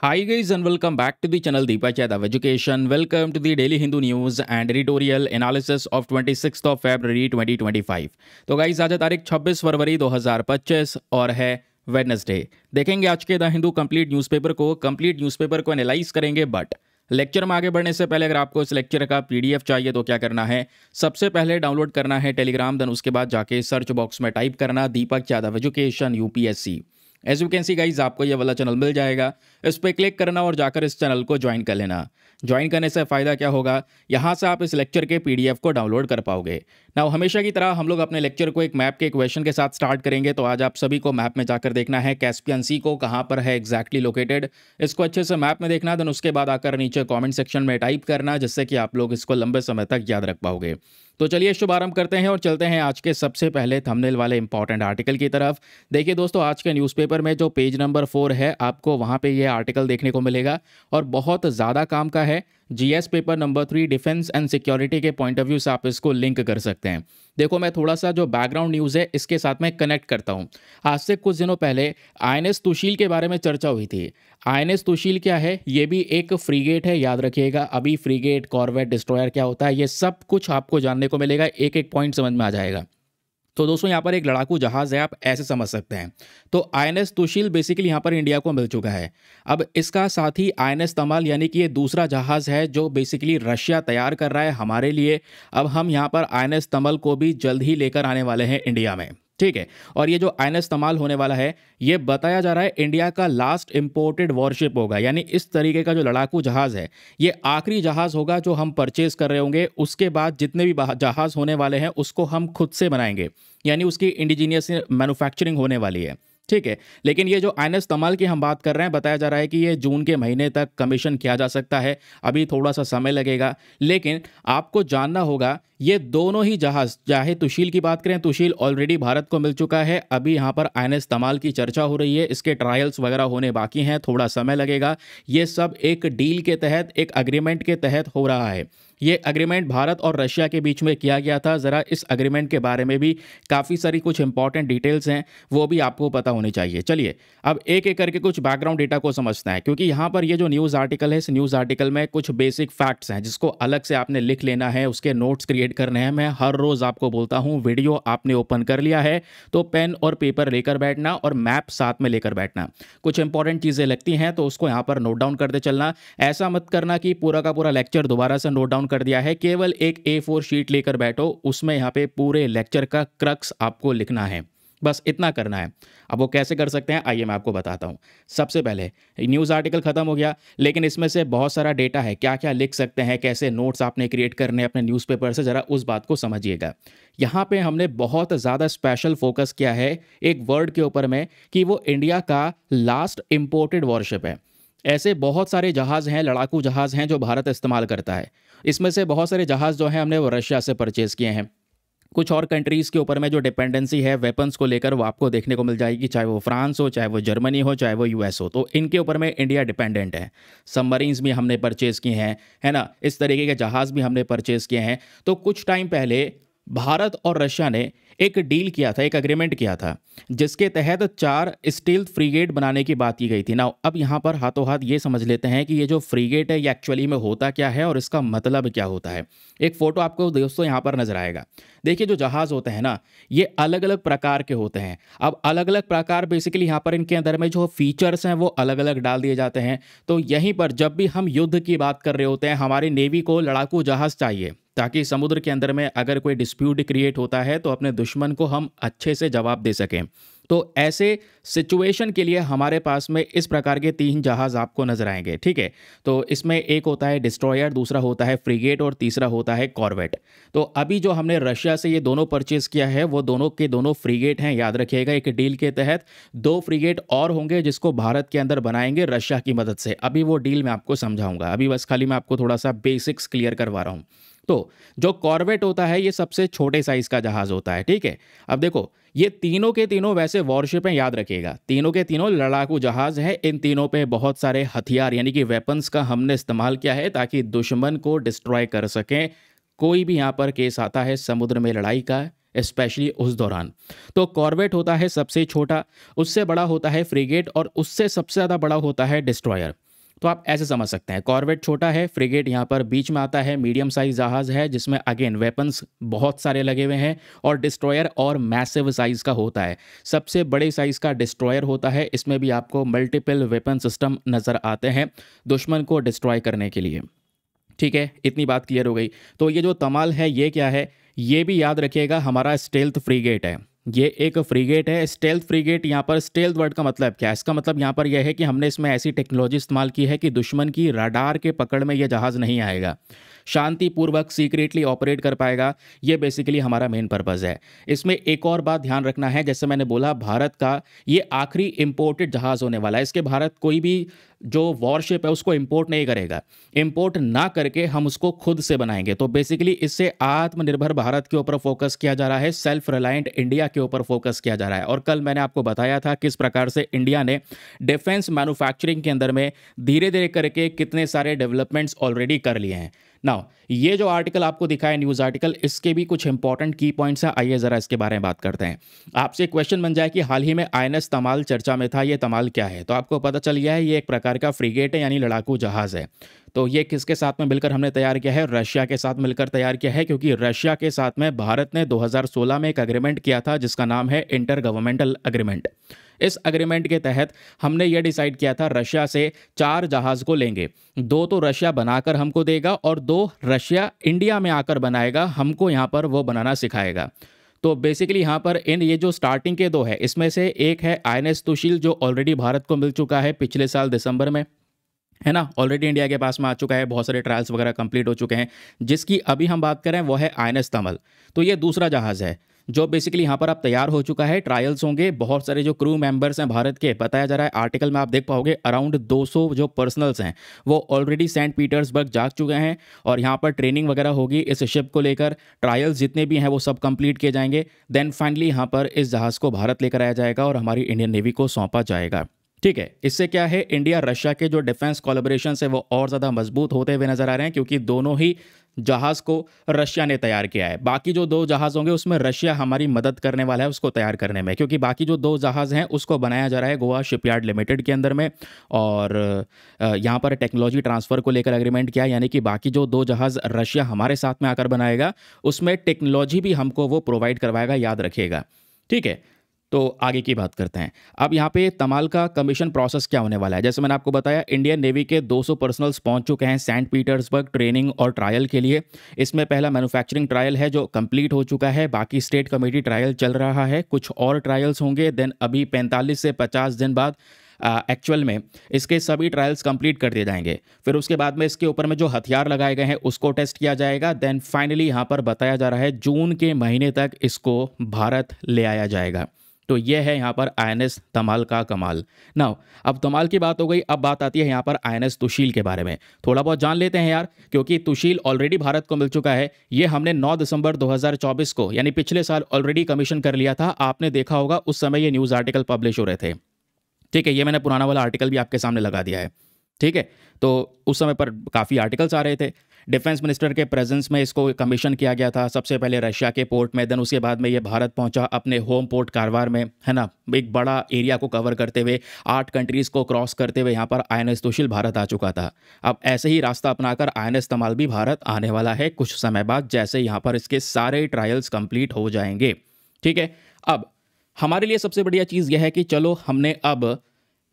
Hi guys and welcome back to the channel Deepak Yadav Education. Welcome to the Daily Hindu News and Editorial Analysis of 26th of February 2025. तो guys आज है तारीख 26 फरवरी 2025 और है Wednesday. देखेंगे आज के द हिंदू कंप्लीट न्यूज़पेपर को एनालाइज करेंगे। बट लेक्चर में आगे बढ़ने से पहले अगर आपको इस लेक्चर का पीडीएफ चाहिए तो क्या करना है, सबसे पहले डाउनलोड करना है टेलीग्राम, देन उसके बाद जाके सर्च बॉक्स में टाइप करना Deepak Yadav education UPSC. As you can see guys आपको ये वाला चैनल मिल जाएगा, इस पर क्लिक करना और जाकर इस चैनल को ज्वाइन कर लेना। ज्वाइन करने से फ़ायदा क्या होगा, यहाँ से आप इस लेक्चर के पीडीएफ को डाउनलोड कर पाओगे। नाउ हमेशा की तरह हम लोग अपने लेक्चर को एक मैप के क्वेश्चन के साथ स्टार्ट करेंगे। तो आज आप सभी को मैप में जाकर देखना है कैस्पियन सी को कहाँ पर है एग्जैक्टली लोकेटेड, इसको अच्छे से मैप में देखना। देन उसके बाद आकर नीचे कॉमेंट सेक्शन में टाइप करना, जिससे कि आप लोग इसको लंबे समय तक याद रख पाओगे। तो चलिए शुभारंभ करते हैं और चलते हैं आज के सबसे पहले थंबनेल वाले इंपॉर्टेंट आर्टिकल की तरफ। देखिए दोस्तों, आज के न्यूज़पेपर में जो पेज नंबर 4 है, आपको वहाँ पे ये आर्टिकल देखने को मिलेगा और बहुत ज़्यादा काम का है। GS paper number 3 defence and security के पॉइंट ऑफ व्यू से आप इसको लिंक कर सकते हैं। देखो, मैं थोड़ा सा जो बैकग्राउंड न्यूज़ है इसके साथ में कनेक्ट करता हूँ। आज से कुछ दिनों पहले आईएनएस तुशील के बारे में चर्चा हुई थी। आईएनएस तुशील क्या है, ये भी एक फ्रीगेट है, याद रखिएगा। अभी फ्रीगेट, कॉर्वेट, डिस्ट्रॉयर क्या होता है, ये सब कुछ आपको जानने को मिलेगा, एक एक पॉइंट समझ में आ जाएगा। तो दोस्तों, यहाँ पर एक लड़ाकू जहाज़ है, आप ऐसे समझ सकते हैं। तो आईएनएस तुशील बेसिकली यहाँ पर इंडिया को मिल चुका है। अब इसका साथी आईएनएस तमाल, यानी कि ये दूसरा जहाज़ है जो बेसिकली रशिया तैयार कर रहा है हमारे लिए। अब हम यहाँ पर आईएनएस तमल को भी जल्द ही लेकर आने वाले हैं इंडिया में, ठीक है। और ये जो आईएनएस तमाल होने वाला है, ये बताया जा रहा है इंडिया का लास्ट इंपोर्टेड वॉरशिप होगा। यानी इस तरीके का जो लड़ाकू जहाज़ है, ये आखिरी जहाज़ होगा जो हम परचेज कर रहे होंगे। उसके बाद जितने भी जहाज़ होने वाले हैं उसको हम खुद से बनाएंगे, यानी उसकी इंडिजीनियस मैन्युफैक्चरिंग होने वाली है, ठीक है। लेकिन ये जो आईएनएस तमाल की हम बात कर रहे हैं, बताया जा रहा है कि ये जून के महीने तक कमीशन किया जा सकता है। अभी थोड़ा सा समय लगेगा, लेकिन आपको जानना होगा ये दोनों ही जहाज़, चाहे तुशील की बात करें, तुशील ऑलरेडी भारत को मिल चुका है। अभी यहाँ पर आईएनएस तमाल की चर्चा हो रही है, इसके ट्रायल्स वगैरह होने बाकी हैं, थोड़ा समय लगेगा। ये सब एक डील के तहत, एक अग्रीमेंट के तहत हो रहा है। ये अग्रीमेंट भारत और रशिया के बीच में किया गया था। ज़रा इस अग्रीमेंट के बारे में भी काफ़ी सारी कुछ इंपॉर्टेंट डिटेल्स हैं, वो भी आपको पता होनी चाहिए। चलिए अब एक एक करके कुछ बैकग्राउंड डेटा को समझते हैं, क्योंकि यहाँ पर ये जो न्यूज़ आर्टिकल है, इस न्यूज़ आर्टिकल में कुछ बेसिक फैक्ट्स हैं जिसको अलग से आपने लिख लेना है, उसके नोट्स क्रिएट करने हैं। मैं हर रोज़ आपको बोलता हूँ, वीडियो आपने ओपन कर लिया है तो पेन और पेपर लेकर बैठना और मैप साथ में लेकर बैठना। कुछ इंपॉर्टेंट चीज़ें लगती हैं तो उसको यहाँ पर नोट डाउन करते चलना। ऐसा मत करना कि पूरा का पूरा लेक्चर दोबारा से नोट डाउन कर दिया है। केवल एक A4 शीट लेकर बैठो, उसमें यहाँ पे पूरे लेक्चर का क्रक्स आपको लिखना है, बस इतना करना है। अब वो कैसे कर सकते हैं, आइए मैं आपको बताता हूँ। सबसे पहले न्यूज़ आर्टिकल खत्म हो गया, लेकिन इसमें से बहुत सारा डेटा है, क्या क्या लिख सकते हैं, कैसे नोट्स आपने क्रिएट करने अपने न्यूज़पेपर से, ज़रा उस बात को समझिएगा। यहाँ पे हमने बहुत ज़्यादा स्पेशल फोकस किया है एक वर्ड के ऊपर में, कि वो इंडिया का लास्ट इम्पोर्टेड वॉरशिप है। ऐसे बहुत सारे जहाज़ हैं, लड़ाकू जहाज़ हैं जो भारत इस्तेमाल करता है। इसमें से बहुत सारे जहाज़ जो हैं हमने वो रशिया से परचेज़ किए हैं। कुछ और कंट्रीज़ के ऊपर में जो डिपेंडेंसी है वेपन्स को लेकर, वो आपको देखने को मिल जाएगी, चाहे वो फ्रांस हो, चाहे वो जर्मनी हो, चाहे वो यूएस हो। तो इनके ऊपर में इंडिया डिपेंडेंट है। सबमरीन्स भी हमने परचेज़ किए हैं, है ना, इस तरीके के जहाज़ भी हमने परचेज़ किए हैं। तो कुछ टाइम पहले भारत और रशिया ने एक डील किया था, एक अग्रीमेंट किया था, जिसके तहत 4 स्टील्थ फ्रीगेट बनाने की बात की गई थी ना। अब यहाँ पर हाथों हाथ ये समझ लेते हैं कि ये जो फ्रीगेट है ये एक्चुअली में होता क्या है और इसका मतलब क्या होता है। एक फ़ोटो आपको दोस्तों यहाँ पर नजर आएगा। देखिए, जो जहाज़ होते हैं ना, ये अलग अलग प्रकार के होते हैं। अब अलग अलग प्रकार बेसिकली यहाँ पर इनके अंदर में जो फीचर्स हैं वो अलग अलग डाल दिए जाते हैं। तो यहीं पर जब भी हम युद्ध की बात कर रहे होते हैं, हमारी नेवी को लड़ाकू जहाज़ चाहिए, ताकि समुद्र के अंदर में अगर कोई डिस्प्यूट क्रिएट होता है तो अपने दुश्मन को हम अच्छे से जवाब दे सकें। तो ऐसे सिचुएशन के लिए हमारे पास में इस प्रकार के 3 जहाज़ आपको नजर आएंगे, ठीक है। तो इसमें एक होता है डिस्ट्रॉयर, दूसरा होता है फ्रीगेट और तीसरा होता है कॉर्वेट। तो अभी जो हमने रशिया से ये दोनों परचेज किया है वो दोनों के दोनों फ्रीगेट हैं, याद रखिएगा। एक डील के तहत 2 फ्रीगेट और होंगे जिसको भारत के अंदर बनाएंगे रशिया की मदद से। अभी वो डील मैं आपको समझाऊंगा, अभी बस खाली मैं आपको थोड़ा सा बेसिक्स क्लियर करवा रहा हूँ। तो जो कॉर्वेट होता है ये सबसे छोटे साइज का जहाज होता है, ठीक है। अब देखो, ये तीनों के तीनों वैसे वॉरशिप हैं, याद रखिएगा, तीनों के तीनों लड़ाकू जहाज हैं। इन तीनों पे बहुत सारे हथियार यानी कि वेपन्स का हमने इस्तेमाल किया है ताकि दुश्मन को डिस्ट्रॉय कर सकें। कोई भी यहाँ पर केस आता है समुद्र में लड़ाई का, स्पेशली उस दौरान, तो कॉर्वेट होता है सबसे छोटा, उससे बड़ा होता है फ्रीगेट और उससे सबसे ज़्यादा बड़ा होता है डिस्ट्रॉयर। तो आप ऐसे समझ सकते हैं, कॉर्वेट छोटा है, फ्रिगेट यहाँ पर बीच में आता है, मीडियम साइज जहाज़ है जिसमें अगेन वेपन्स बहुत सारे लगे हुए हैं, और डिस्ट्रॉयर और मैसिव साइज़ का होता है। सबसे बड़े साइज़ का डिस्ट्रॉयर होता है, इसमें भी आपको मल्टीपल वेपन सिस्टम नज़र आते हैं दुश्मन को डिस्ट्रॉय करने के लिए। ठीक है, इतनी बात क्लियर हो गई। तो ये जो तमाल है ये क्या है, ये भी याद रखिएगा, हमारा स्टेल्थ फ्रीगेट है। ये एक फ्रीगेट है, स्टेल्थ फ्रीगेट। यहाँ पर स्टेल्थ वर्ड का मतलब क्या है? इसका मतलब यहाँ पर यह है कि हमने इसमें ऐसी टेक्नोलॉजी इस्तेमाल की है कि दुश्मन की रडार के पकड़ में यह जहाज़ नहीं आएगा, शांतिपूर्वक सीक्रेटली ऑपरेट कर पाएगा। ये बेसिकली हमारा मेन पर्पज़ है। इसमें एक और बात ध्यान रखना है, जैसे मैंने बोला भारत का ये आखिरी इंपोर्टेड जहाज़ होने वाला है। इसके भारत कोई भी जो वॉरशिप है उसको इंपोर्ट नहीं करेगा। इंपोर्ट ना करके हम उसको खुद से बनाएंगे। तो बेसिकली इससे आत्मनिर्भर भारत के ऊपर फोकस किया जा रहा है, सेल्फ रिलायंट इंडिया के ऊपर फोकस किया जा रहा है। और कल मैंने आपको बताया था किस प्रकार से इंडिया ने डिफेंस मैन्युफैक्चरिंग के अंदर में धीरे धीरे करके कितने सारे डेवलपमेंट्स ऑलरेडी कर लिए हैं। नाउ ये जो आर्टिकल आपको दिखा है, न्यूज़ आर्टिकल, इसके भी कुछ इंपॉर्टेंट की पॉइंट्स हैं। आइए ज़रा इसके बारे में बात करते हैं। आपसे क्वेश्चन बन जाए कि हाल ही में आईएनएस तमाल चर्चा में था, ये तमाल क्या है? तो आपको पता चल गया है ये एक प्रकार का फ्रीगेट है, यानी लड़ाकू जहाज़ है। तो ये किसके साथ में मिलकर हमने तैयार किया है? रशिया के साथ मिलकर तैयार किया है, क्योंकि रशिया के साथ में भारत ने 2016 में एक एग्रीमेंट किया था जिसका नाम है इंटर गवर्नमेंटल एग्रीमेंट। इस एग्रीमेंट के तहत हमने यह डिसाइड किया था रशिया से 4 जहाज़ को लेंगे। 2 तो रशिया बनाकर हमको देगा और 2 रशिया इंडिया में आकर बनाएगा, हमको यहाँ पर वो बनाना सिखाएगा। तो बेसिकली यहाँ पर इन ये जो स्टार्टिंग के 2 है, इसमें से एक है आईएनएस तुशील जो ऑलरेडी भारत को मिल चुका है पिछले साल दिसंबर में, है ना, ऑलरेडी इंडिया के पास में आ चुका है, बहुत सारे ट्रायल्स वगैरह कंप्लीट हो चुके हैं। जिसकी अभी हम बात करें वो है आईएनएस तमल। तो ये दूसरा जहाज़ है जो बेसिकली यहाँ पर अब तैयार हो चुका है, ट्रायल्स होंगे। बहुत सारे जो क्रू मेंबर्स हैं भारत के, बताया जा रहा है आर्टिकल में आप देख पाओगे अराउंड 200 जो पर्सनल्स हैं वो ऑलरेडी सेंट पीटर्सबर्ग जा चुके हैं और यहाँ पर ट्रेनिंग वगैरह होगी इस शिप को लेकर। ट्रायल्स जितने भी हैं वो सब कंप्लीट किए जाएंगे। देन फाइनली यहाँ पर इस जहाज़ को भारत लेकर आया जाएगा और हमारी इंडियन नेवी को सौंपा जाएगा। ठीक है, इससे क्या है, इंडिया रशिया के जो डिफेंस कोलैबोरेशन है वो और ज़्यादा मजबूत होते हुए नजर आ रहे हैं, क्योंकि दोनों ही जहाज़ को रशिया ने तैयार किया है। बाकी जो 2 जहाज़ होंगे उसमें रशिया हमारी मदद करने वाला है उसको तैयार करने में, क्योंकि बाकी जो 2 जहाज़ हैं उसको बनाया जा रहा है गोवा शिपयार्ड लिमिटेड के अंदर में। और यहाँ पर टेक्नोलॉजी ट्रांसफ़र को लेकर एग्रीमेंट किया, यानी कि बाकी जो 2 जहाज़ रशिया हमारे साथ में आकर बनाएगा उसमें टेक्नोलॉजी भी हमको वो प्रोवाइड करवाएगा, याद रखिएगा। ठीक है, तो आगे की बात करते हैं। अब यहाँ पे तमाल का कमीशन प्रोसेस क्या होने वाला है? जैसे मैंने आपको बताया इंडियन नेवी के 200 पर्सनल्स पहुंच चुके हैं सेंट पीटर्सबर्ग ट्रेनिंग और ट्रायल के लिए। इसमें पहला मैन्युफैक्चरिंग ट्रायल है जो कंप्लीट हो चुका है, बाकी स्टेट कमेटी ट्रायल चल रहा है, कुछ और ट्रायल्स होंगे। देन अभी 45 से 50 दिन बाद एक्चुअल में इसके सभी ट्रायल्स कंप्लीट कर दिए जाएंगे। फिर उसके बाद में इसके ऊपर में जो हथियार लगाए गए हैं उसको टेस्ट किया जाएगा। देन फाइनली यहाँ पर बताया जा रहा है जून के महीने तक इसको भारत ले आया जाएगा। तो ये है यहाँ पर आईएनएस तमाल का कमाल। नाउ अब तमाल की बात हो गई, अब बात आती है यहाँ पर आईएनएस तुशील के बारे में। थोड़ा बहुत जान लेते हैं यार, क्योंकि तुशील ऑलरेडी भारत को मिल चुका है। ये हमने 9 दिसंबर 2024 को यानी पिछले साल ऑलरेडी कमीशन कर लिया था। आपने देखा होगा उस समय ये न्यूज़ आर्टिकल पब्लिश हो रहे थे। ठीक है, ये मैंने पुराना वाला आर्टिकल भी आपके सामने लगा दिया है। ठीक है, तो उस समय पर काफ़ी आर्टिकल्स आ रहे थे। डिफेंस मिनिस्टर के प्रेजेंस में इसको कमीशन किया गया था, सबसे पहले रशिया के पोर्ट में, देन उसके बाद में ये भारत पहुंचा अपने होम पोर्ट कारवार में, है ना। एक बड़ा एरिया को कवर करते हुए 8 कंट्रीज़ को क्रॉस करते हुए यहाँ पर आईएनएस तुशील भारत आ चुका था। अब ऐसे ही रास्ता अपनाकर आईएनएस तमाल भी भारत आने वाला है कुछ समय बाद, जैसे यहाँ पर इसके सारे ट्रायल्स कंप्लीट हो जाएंगे। ठीक है, अब हमारे लिए सबसे बढ़िया चीज़ यह है कि चलो हमने अब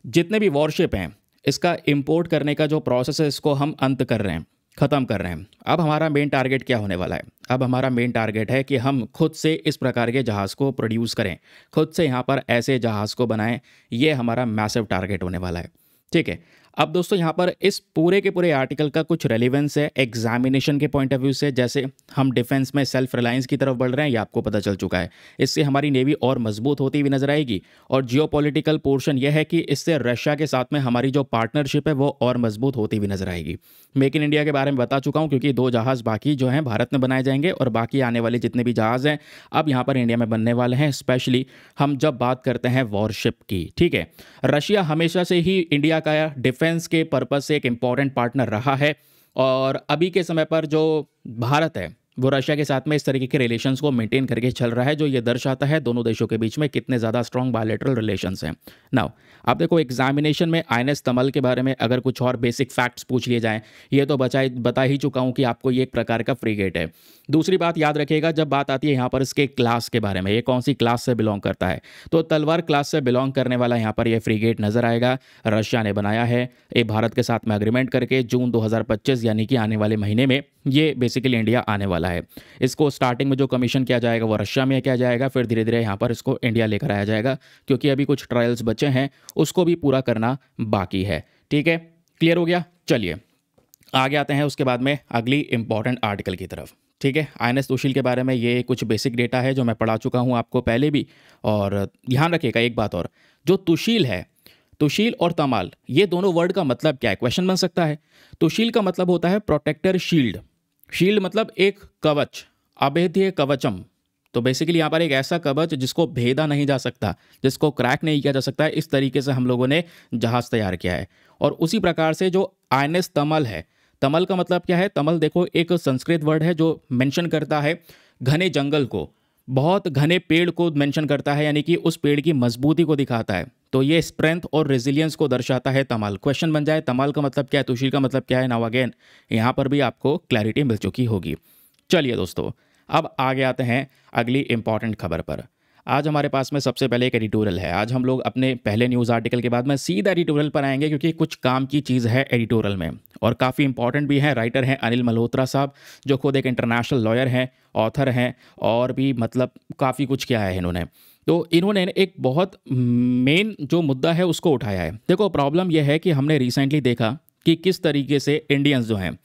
जितने भी वॉरशिप हैं इसका इंपोर्ट करने का जो प्रोसेस है इसको हम अंत कर रहे हैं, ख़त्म कर रहे हैं। अब हमारा मेन टारगेट क्या होने वाला है? अब हमारा मेन टारगेट है कि हम खुद से इस प्रकार के जहाज़ को प्रोड्यूस करें, खुद से यहाँ पर ऐसे जहाज़ को बनाएं। ये हमारा मैसिव टारगेट होने वाला है। ठीक है, अब दोस्तों यहाँ पर इस पूरे के पूरे आर्टिकल का कुछ रेलिवेंस है एग्जामिनेशन के पॉइंट ऑफ व्यू से। जैसे हम डिफेंस में सेल्फ रिलायंस की तरफ बढ़ रहे हैं, ये आपको पता चल चुका है। इससे हमारी नेवी और मजबूत होती हुई नजर आएगी। और जियोपॉलिटिकल पोर्शन यह है कि इससे रशिया के साथ में हमारी जो पार्टनरशिप है वो और मजबूत होती हुई नजर आएगी। मेक इन इंडिया के बारे में बता चुका हूँ, क्योंकि 2 जहाज़ बाकी जो हैं भारत में बनाए जाएंगे और बाकी आने वाले जितने भी जहाज़ हैं अब यहाँ पर इंडिया में बनने वाले हैं। स्पेशली हम जब बात करते हैं वॉरशिप की। ठीक है, रशिया हमेशा से ही इंडिया का डिफेंस के पर्पज से एक इम्पॉर्टेंट पार्टनर रहा है। और अभी के समय पर जो भारत है वो रशिया के साथ में इस तरीके के रिलेशंस को मेंटेन करके चल रहा है, जो ये दर्शाता है दोनों देशों के बीच में कितने ज़्यादा स्ट्रॉन्ग बायलैटरल रिलेशंस हैं। नाउ आप देखो एग्जामिनेशन में आईएनएस तमल के बारे में अगर कुछ और बेसिक फैक्ट्स पूछ लिए जाएं, ये तो बता ही चुका हूँ कि आपको ये एक प्रकार का फ्रीगेट है। दूसरी बात याद रखिएगा जब बात आती है यहाँ पर इसके क्लास के बारे में, ये कौन सी क्लास से बिलोंग करता है, तो तलवार क्लास से बिलोंग करने वाला यहाँ पर ये फ्रीगेट नजर आएगा। रशिया ने बनाया है ये भारत के साथ में अग्रीमेंट करके जून 2025 यानी कि आने वाले महीने में ये बेसिकली इंडिया आने वाला है। इसको स्टार्टिंग में जो कमीशन किया जाएगा वो रशिया में किया जाएगा, फिर धीरे धीरे यहाँ पर इसको इंडिया लेकर आया जाएगा, क्योंकि अभी कुछ ट्रायल्स बचे हैं उसको भी पूरा करना बाकी है। ठीक है, क्लियर हो गया। चलिए आगे आते हैं उसके बाद में अगली इंपॉर्टेंट आर्टिकल की तरफ। ठीक है, आईएनएस तुशील के बारे में ये कुछ बेसिक डेटा है जो मैं पढ़ा चुका हूँ आपको पहले भी। और ध्यान रखिएगा एक बात और, जो तुशील है, तुशील और तमाल, ये दोनों वर्ड का मतलब क्या है, क्वेश्चन बन सकता है। तुशील का मतलब होता है प्रोटेक्टर शील्ड, शील्ड मतलब एक कवच, अभेद्य कवचम। तो बेसिकली यहाँ पर एक ऐसा कवच जिसको भेदा नहीं जा सकता, जिसको क्रैक नहीं किया जा सकता है, इस तरीके से हम लोगों ने जहाज़ तैयार किया है। और उसी प्रकार से जो आईएनएस तमल है, तमल का मतलब क्या है, तमल देखो एक संस्कृत वर्ड है जो मेंशन करता है घने जंगल को, बहुत घने पेड़ को मेंशन करता है, यानी कि उस पेड़ की मजबूती को दिखाता है। तो ये स्ट्रेंथ और रेजिलियंस को दर्शाता है तमाल। क्वेश्चन बन जाए तमाल का मतलब क्या है, तुशील का मतलब क्या है, नाउ अगेन यहाँ पर भी आपको क्लैरिटी मिल चुकी होगी। चलिए दोस्तों अब आगे आते हैं अगली इंपॉर्टेंट खबर पर। आज हमारे पास में सबसे पहले एक एडिटोरियल है। आज हम लोग अपने पहले न्यूज़ आर्टिकल के बाद में सीधा एडिटोरियल पर आएंगे, क्योंकि कुछ काम की चीज़ है एडिटोरियल में और काफ़ी इंपॉर्टेंट भी है। राइटर हैं अनिल मल्होत्रा साहब, जो खुद एक इंटरनेशनल लॉयर हैं, ऑथर हैं, और भी मतलब काफ़ी कुछ किया है इन्होंने। तो इन्होंने एक बहुत मेन जो मुद्दा है उसको उठाया है। देखो प्रॉब्लम यह है कि हमने रिसेंटली देखा कि किस तरीके से इंडियंस जो हैं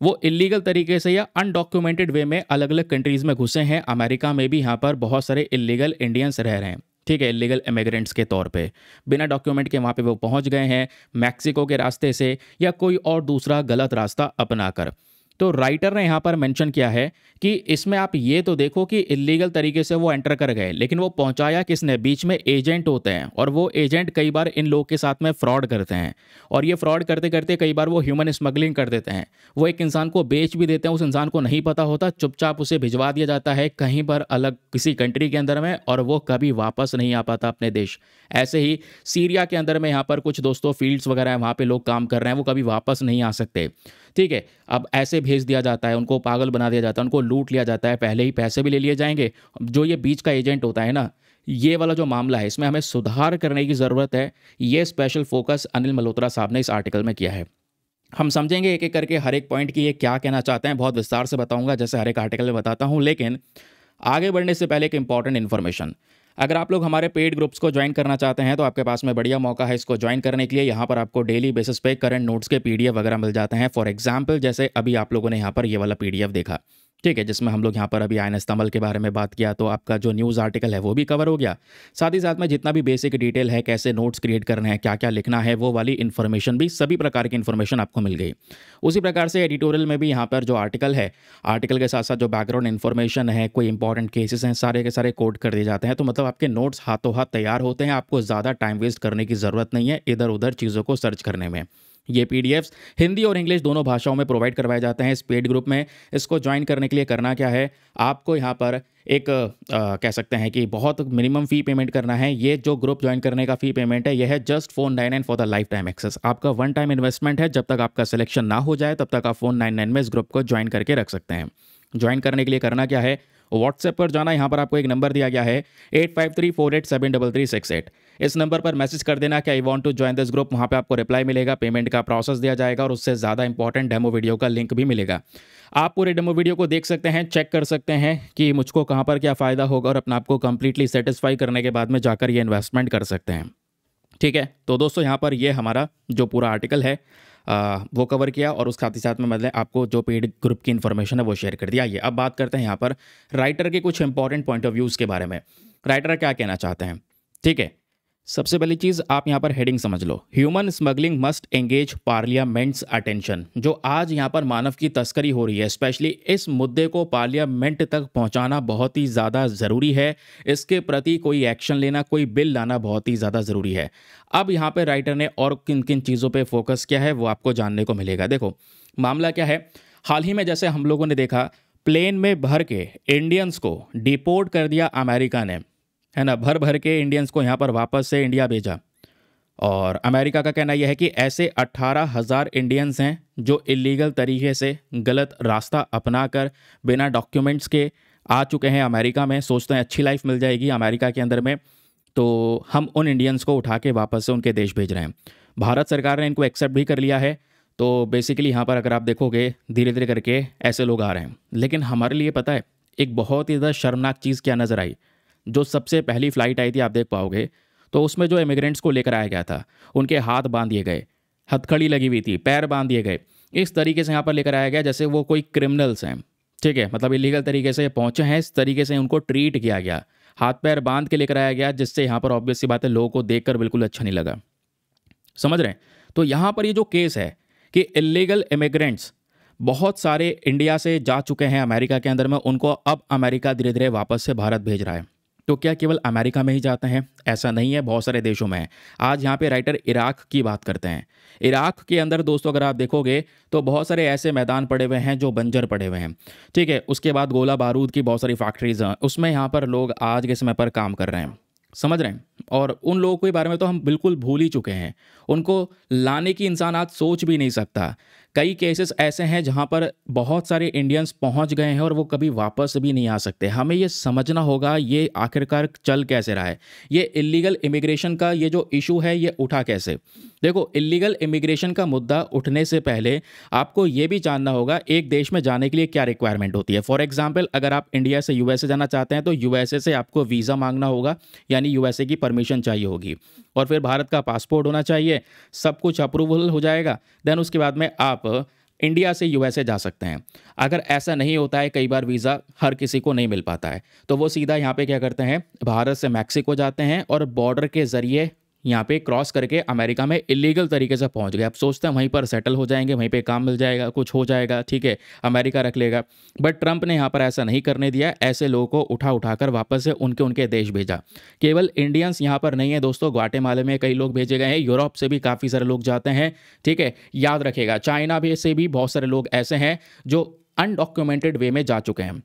वो इलीगल तरीके से या अनडॉक्यूमेंटेड वे में अलग अलग कंट्रीज़ में घुसे हैं। अमेरिका में भी यहाँ पर बहुत सारे इलीगल इंडियंस रह रहे हैं, ठीक है, इलीगल इमिग्रेंट्स के तौर पे, बिना डॉक्यूमेंट के वहाँ पे वो पहुँच गए हैं, मैक्सिको के रास्ते से या कोई और दूसरा गलत रास्ता अपनाकर। तो राइटर ने यहाँ पर मेंशन किया है कि इसमें आप ये तो देखो कि इलीगल तरीके से वो एंटर कर गए, लेकिन वो पहुँचाया किसने, बीच में एजेंट होते हैं, और वो एजेंट कई बार इन लोगों के साथ में फ्रॉड करते हैं, और ये फ्रॉड करते करते कई बार वो ह्यूमन स्मगलिंग कर देते हैं। वो एक इंसान को बेच भी देते हैं, उस इंसान को नहीं पता होता, चुपचाप उसे भिजवा दिया जाता है कहीं पर अलग किसी कंट्री के अंदर में, और वो कभी वापस नहीं आ पाता अपने देश। ऐसे ही सीरिया के अंदर में यहाँ पर कुछ दोस्तों फील्ड्स वगैरह हैं, वहाँ पे लोग काम कर रहे हैं, वो कभी वापस नहीं आ सकते, ठीक है। अब ऐसे भेज दिया जाता है, उनको पागल बना दिया जाता है, उनको लूट लिया जाता है, पहले ही पैसे भी ले लिए जाएंगे। जो ये बीच का एजेंट होता है ना, ये वाला जो मामला है इसमें हमें सुधार करने की ज़रूरत है। ये स्पेशल फोकस अनिल मल्होत्रा साहब ने इस आर्टिकल में किया है। हम समझेंगे एक एक करके हर एक पॉइंट की ये क्या कहना चाहते हैं, बहुत विस्तार से बताऊंगा जैसे हर एक आर्टिकल में बताता हूं। लेकिन आगे बढ़ने से पहले एक इंपॉर्टेंट इन्फॉर्मेशन, अगर आप लोग हमारे पेड ग्रुप्स को ज्वाइन करना चाहते हैं तो आपके पास में बढ़िया मौका है इसको ज्वाइन करने के लिए। यहाँ पर आपको डेली बेसिस पे करंट नोट्स के पीडीएफ वगैरह मिल जाते हैं। फॉर एग्जांपल जैसे अभी आप लोगों ने यहाँ पर ये वाला पीडीएफ देखा, ठीक है, जिसमें हम लोग यहाँ पर अभी आईएनएस तमल के बारे में बात किया, तो आपका जो न्यूज़ आर्टिकल है वो भी कवर हो गया। साथ ही साथ में जितना भी बेसिक डिटेल है, कैसे नोट्स क्रिएट करने हैं, क्या क्या लिखना है, वो वाली इन्फॉर्मेशन भी, सभी प्रकार की इन्फॉर्मेशन आपको मिल गई। उसी प्रकार से एडिटोरियल में भी यहाँ पर जो आर्टिकल है, आर्टिकल के साथ साथ जो बैकग्राउंड इन्फॉर्मेशन है, कोई इंपॉर्टेंट केसेस हैं, सारे के सारे कोड कर दिए जाते हैं। तो मतलब आपके नोट्स हाथों हाथ तैयार होते हैं, आपको ज़्यादा टाइम वेस्ट करने की ज़रूरत नहीं है इधर उधर चीज़ों को सर्च करने में। ये पीडीएफ्स हिंदी और इंग्लिश दोनों भाषाओं में प्रोवाइड करवाए जाते हैं इस पेड ग्रुप में। इसको ज्वाइन करने के लिए करना क्या है, आपको यहाँ पर एक कह सकते हैं कि बहुत मिनिमम फ़ी पेमेंट करना है। ये जो ग्रुप ज्वाइन करने का फ़ी पेमेंट है, यह है just $499 for the lifetime access. आपका वन टाइम इन्वेस्टमेंट है, जब तक आपका सिलेक्शन ना हो जाए तब तक आप $499 में इस ग्रुप को ज्वाइन करके रख सकते हैं। ज्वाइन करने के लिए करना क्या है, व्हाट्सएप पर जाना, यहाँ पर आपको एक नंबर दिया गया है 8534873368। इस नंबर पर मैसेज कर देना कि I want to join this group. वहाँ पे आपको रिप्लाई मिलेगा, पेमेंट का प्रोसेस दिया जाएगा और उससे ज़्यादा इंपॉर्टेंट डेमो वीडियो का लिंक भी मिलेगा। आप पूरे डेमो वीडियो को देख सकते हैं, चेक कर सकते हैं कि मुझको कहाँ पर क्या फ़ायदा होगा, और अपने आप को कंप्लीटली सेटिस्फाई करने के बाद में जाकर ये इन्वेस्टमेंट कर सकते हैं, ठीक है। तो दोस्तों यहाँ पर ये हमारा जो पूरा आर्टिकल है वो कवर किया, और उस साथ ही साथ में मतलब आपको जो पेड ग्रुप की इन्फॉर्मेशन है वो शेयर कर दिया। ये अब बात करते हैं यहाँ पर राइटर के कुछ इंपॉर्टेंट पॉइंट ऑफ व्यूज़ के बारे में। राइटर क्या कहना चाहते हैं, ठीक है। सबसे पहली चीज़ आप यहाँ पर हेडिंग समझ लो, human smuggling must engage parliament's attention. जो आज यहाँ पर मानव की तस्करी हो रही है, स्पेशली इस मुद्दे को पार्लियामेंट तक पहुँचाना बहुत ही ज़्यादा ज़रूरी है। इसके प्रति कोई एक्शन लेना, कोई बिल लाना बहुत ही ज़्यादा ज़रूरी है। अब यहाँ पर राइटर ने और किन किन चीज़ों पर फोकस किया है वो आपको जानने को मिलेगा। देखो मामला क्या है, हाल ही में जैसे हम लोगों ने देखा प्लेन में भर के इंडियंस को डिपोर्ट कर दिया अमेरिका ने, है ना, भर भर के इंडियंस को यहाँ पर वापस से इंडिया भेजा। और अमेरिका का कहना यह है कि ऐसे 18,000 इंडियंस हैं जो इलीगल तरीके से गलत रास्ता अपनाकर बिना डॉक्यूमेंट्स के आ चुके हैं अमेरिका में, सोचते हैं अच्छी लाइफ मिल जाएगी अमेरिका के अंदर में, तो हम उन इंडियंस को उठा के वापस से उनके देश भेज रहे हैं। भारत सरकार ने इनको एक्सेप्ट भी कर लिया है। तो बेसिकली यहाँ पर अगर आप देखोगे धीरे धीरे करके ऐसे लोग आ रहे हैं। लेकिन हमारे लिए पता है एक बहुत ही ज़्यादा शर्मनाक चीज़ क्या नज़र आई। जो सबसे पहली फ़्लाइट आई थी आप देख पाओगे, तो उसमें जो इमिग्रेंट्स को लेकर आया गया था उनके हाथ बांध दिए गए, हथकड़ी लगी हुई थी, पैर बांध दिए गए, इस तरीके से यहाँ पर लेकर आया गया जैसे वो कोई क्रिमिनल्स हैं। ठीक है, मतलब इलीगल तरीके से पहुँचे हैं, इस तरीके से उनको ट्रीट किया गया, हाथ पैर बांध के लेकर आया गया, जिससे यहाँ पर ऑब्वियस सी बात है लोगों को देखकर बिल्कुल अच्छा नहीं लगा। समझ रहे हैं? तो यहाँ पर ये जो केस है कि इलीगल इमिग्रेंट्स बहुत सारे इंडिया से जा चुके हैं अमेरिका के अंदर में, उनको अब अमेरिका धीरे धीरे वापस से भारत भेज रहा है। तो क्या केवल अमेरिका में ही जाते हैं? ऐसा नहीं है, बहुत सारे देशों में है। आज यहाँ पे राइटर इराक की बात करते हैं। इराक के अंदर दोस्तों अगर आप देखोगे तो बहुत सारे ऐसे मैदान पड़े हुए हैं जो बंजर पड़े हुए हैं। ठीक है, उसके बाद गोला बारूद की बहुत सारी फैक्ट्रीज हैं, उसमें यहाँ पर लोग आज के समय पर काम कर रहे हैं। समझ रहे हैं? और उन लोगों के बारे में तो हम बिल्कुल भूल ही चुके हैं, उनको लाने की इंसान आज सोच भी नहीं सकता। कई केसेस ऐसे हैं जहां पर बहुत सारे इंडियंस पहुंच गए हैं और वो कभी वापस भी नहीं आ सकते। हमें ये समझना होगा ये आखिरकार चल कैसे रहा है, ये इलीगल इमिग्रेशन का ये जो इशू है ये उठा कैसे। देखो, इलीगल इमिग्रेशन का मुद्दा उठने से पहले आपको ये भी जानना होगा एक देश में जाने के लिए क्या रिक्वायरमेंट होती है। फॉर एग्जाम्पल, अगर आप इंडिया से यूएसए जाना चाहते हैं तो यूएसए से आपको वीज़ा मांगना होगा, यानी यूएसए की परमिशन चाहिए होगी, और फिर भारत का पासपोर्ट होना चाहिए, सब कुछ अप्रूवल हो जाएगा, देन उसके बाद में आप इंडिया से यूएसए जा सकते हैं। अगर ऐसा नहीं होता है, कई बार वीज़ा हर किसी को नहीं मिल पाता है, तो वो सीधा यहाँ पे क्या करते हैं, भारत से मैक्सिको जाते हैं और बॉर्डर के ज़रिए यहाँ पे क्रॉस करके अमेरिका में इलीगल तरीके से पहुँच गए। आप सोचते हैं वहीं पर सेटल हो जाएंगे, वहीं पे काम मिल जाएगा, कुछ हो जाएगा, ठीक है, अमेरिका रख लेगा। बट ट्रंप ने यहाँ पर ऐसा नहीं करने दिया, ऐसे लोगों को उठा उठाकर वापस से उनके उनके देश भेजा। केवल इंडियंस यहाँ पर नहीं है दोस्तों, ग्वाटेमाला में कई लोग भेजे गए हैं, यूरोप से भी काफ़ी सारे लोग जाते हैं। ठीक है, याद रखेगा, चाइना भी से भी बहुत सारे लोग ऐसे हैं जो अनडॉक्यूमेंटेड वे में जा चुके हैं।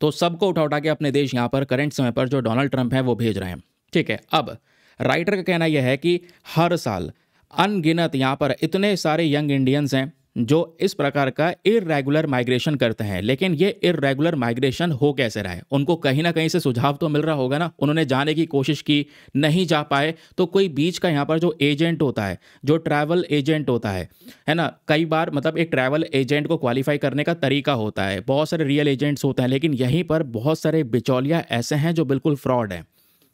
तो सबको उठा उठा के अपने देश यहाँ पर करंट समय पर जो डोनाल्ड ट्रंप है वो भेज रहे हैं। ठीक है, अब राइटर का कहना यह है कि हर साल अनगिनत यहाँ पर इतने सारे यंग इंडियंस हैं जो इस प्रकार का इर्रेगुलर माइग्रेशन करते हैं। लेकिन ये इर्रेगुलर माइग्रेशन हो कैसे रहा है? उनको कहीं ना कहीं से सुझाव तो मिल रहा होगा ना, उन्होंने जाने की कोशिश की, नहीं जा पाए, तो कोई बीच का यहाँ पर जो एजेंट होता है, जो ट्रैवल एजेंट होता है ना, कई बार मतलब एक ट्रैवल एजेंट को क्वालिफाई करने का तरीका होता है, बहुत सारे रियल एजेंट्स होते हैं, लेकिन यहीं पर बहुत सारे बिचौलिया ऐसे हैं जो बिल्कुल फ्रॉड हैं,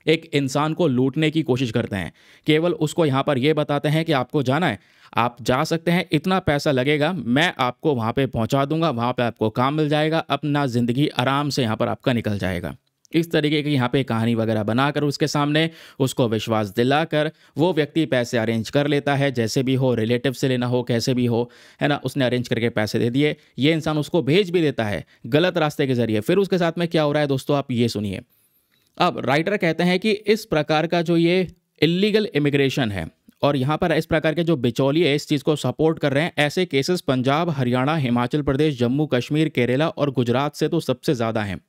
एक इंसान को लूटने की कोशिश करते हैं। केवल उसको यहाँ पर ये बताते हैं कि आपको जाना है, आप जा सकते हैं, इतना पैसा लगेगा, मैं आपको वहाँ पे पहुँचा दूंगा, वहाँ पे आपको काम मिल जाएगा, अपना ज़िंदगी आराम से यहाँ पर आपका निकल जाएगा। इस तरीके की यहाँ पे कहानी वगैरह बनाकर उसके सामने उसको विश्वास दिलाकर वो व्यक्ति पैसे अरेंज कर लेता है, जैसे भी हो, रिलेटिव से लेना हो, कैसे भी हो, है ना, उसने अरेंज करके पैसे दे दिए, ये इंसान उसको भेज भी देता है गलत रास्ते के जरिए। फिर उसके साथ में क्या हो रहा है दोस्तों, आप ये सुनिए। अब राइटर कहते हैं कि इस प्रकार का जो ये इलीगल इमिग्रेशन है और यहाँ पर इस प्रकार के जो बिचौलिए इस चीज़ को सपोर्ट कर रहे हैं, ऐसे केसेस पंजाब, हरियाणा, हिमाचल प्रदेश, जम्मू कश्मीर, केरला और गुजरात से तो सबसे ज़्यादा हैं।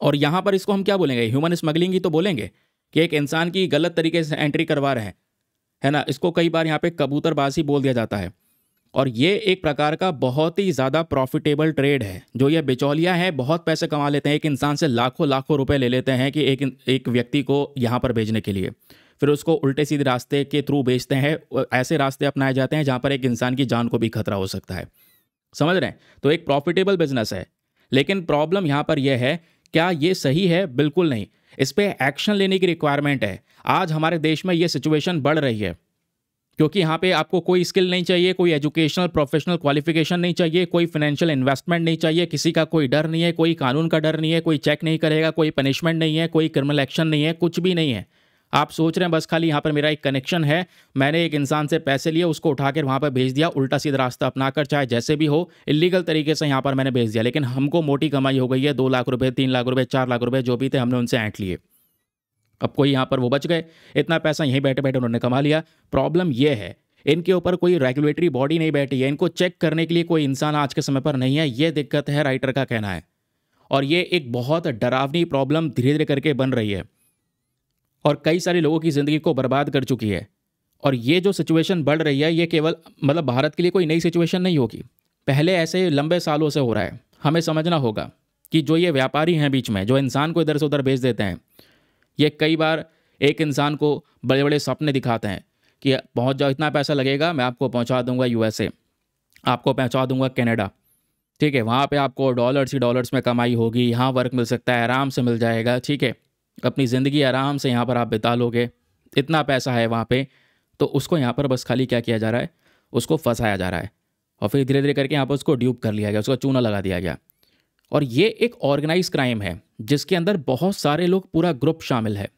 और यहाँ पर इसको हम क्या बोलेंगे, ह्यूमन स्मगलिंग ही तो बोलेंगे, कि एक इंसान की गलत तरीके से एंट्री करवा रहे हैं, है ना। इसको कई बार यहाँ पे कबूतरबाजी बोल दिया जाता है। और ये एक प्रकार का बहुत ही ज़्यादा प्रॉफिटेबल ट्रेड है। जो ये बिचौलिया है बहुत पैसे कमा लेते हैं, एक इंसान से लाखों लाखों रुपए ले लेते हैं कि एक व्यक्ति को यहाँ पर भेजने के लिए, फिर उसको उल्टे सीधे रास्ते के थ्रू भेजते हैं। ऐसे रास्ते अपनाए जाते हैं जहाँ पर एक इंसान की जान को भी खतरा हो सकता है। समझ रहे हैं? तो एक प्रॉफिटेबल बिजनेस है। लेकिन प्रॉब्लम यहाँ पर यह है, क्या ये सही है? बिल्कुल नहीं। इस पर एक्शन लेने की रिक्वायरमेंट है। आज हमारे देश में ये सिचुएशन बढ़ रही है, क्योंकि यहाँ पे आपको कोई स्किल नहीं चाहिए, कोई एजुकेशनल प्रोफेशनल क्वालिफिकेशन नहीं चाहिए, कोई फाइनेंशियल इन्वेस्टमेंट नहीं चाहिए, किसी का कोई डर नहीं है, कोई कानून का डर नहीं है, कोई चेक नहीं करेगा, कोई पनिशमेंट नहीं है, कोई क्रिमिनल एक्शन नहीं है, कुछ भी नहीं है। आप सोच रहे हैं बस खाली यहाँ पर मेरा एक कनेक्शन है, मैंने एक इंसान से पैसे लिए, उसको उठाकर वहाँ पर भेज दिया, उल्टा सीधा रास्ता अपनाकर, चाहे जैसे भी हो, इलीगल तरीके से यहाँ पर मैंने भेज दिया, लेकिन हमको मोटी कमाई हो गई है, 2 लाख रुपये, 3 लाख रुपये, 4 लाख रुपये जो भी थे हमने उनसे ऐंठ लिए। अब कोई यहाँ पर वो बच गए, इतना पैसा यहीं बैठे बैठे उन्होंने कमा लिया। प्रॉब्लम यह है इनके ऊपर कोई रेगुलेटरी बॉडी नहीं बैठी है, इनको चेक करने के लिए कोई इंसान आज के समय पर नहीं है। ये दिक्कत है, राइटर का कहना है। और ये एक बहुत डरावनी प्रॉब्लम धीरे धीरे करके बन रही है और कई सारे लोगों की ज़िंदगी को बर्बाद कर चुकी है। और ये जो सिचुएशन बढ़ रही है, ये केवल मतलब भारत के लिए कोई नई सिचुएशन नहीं होगी, पहले ऐसे लंबे सालों से हो रहा है। हमें समझना होगा कि जो ये व्यापारी हैं बीच में, जो इंसान को इधर से उधर भेज देते हैं, ये कई बार एक इंसान को बड़े बड़े सपने दिखाते हैं कि पहुंच जाओ, इतना पैसा लगेगा, मैं आपको पहुंचा दूंगा यूएसए, आपको पहुंचा दूंगा कनाडा, ठीक है, वहाँ पे आपको डॉलर्स ही डॉलर्स में कमाई होगी, यहाँ वर्क मिल सकता है, आराम से मिल जाएगा, ठीक है, अपनी ज़िंदगी आराम से यहाँ पर आप बिता लोगे, इतना पैसा है वहाँ पे। तो उसको यहाँ पर बस खाली क्या किया जा रहा है, उसको फंसाया जा रहा है और फिर धीरे धीरे करके यहाँ पर उसको ड्यूप कर लिया गया, उसको चूना लगा दिया गया। और ये एक ऑर्गेनाइज क्राइम है जिसके अंदर बहुत सारे लोग, पूरा ग्रुप शामिल है,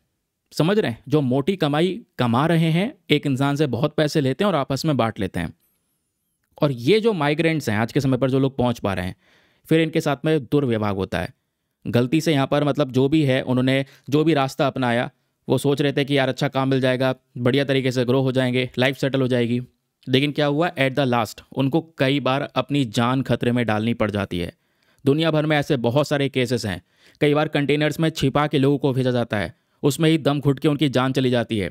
समझ रहे हैं, जो मोटी कमाई कमा रहे हैं, एक इंसान से बहुत पैसे लेते हैं और आपस में बांट लेते हैं। और ये जो माइग्रेंट्स हैं आज के समय पर, जो लोग पहुंच पा रहे हैं, फिर इनके साथ में दुर्व्यवहार होता है। गलती से यहाँ पर मतलब जो भी है, उन्होंने जो भी रास्ता अपनाया, वो सोच रहे थे कि यार अच्छा काम मिल जाएगा, बढ़िया तरीके से ग्रो हो जाएंगे, लाइफ सेटल हो जाएगी। लेकिन क्या हुआ, एट द लास्ट उनको कई बार अपनी जान खतरे में डालनी पड़ जाती है। दुनिया भर में ऐसे बहुत सारे केसेस हैं। कई बार कंटेनर्स में छिपा के लोगों को भेजा जाता है, उसमें ही दम घुट के उनकी जान चली जाती है।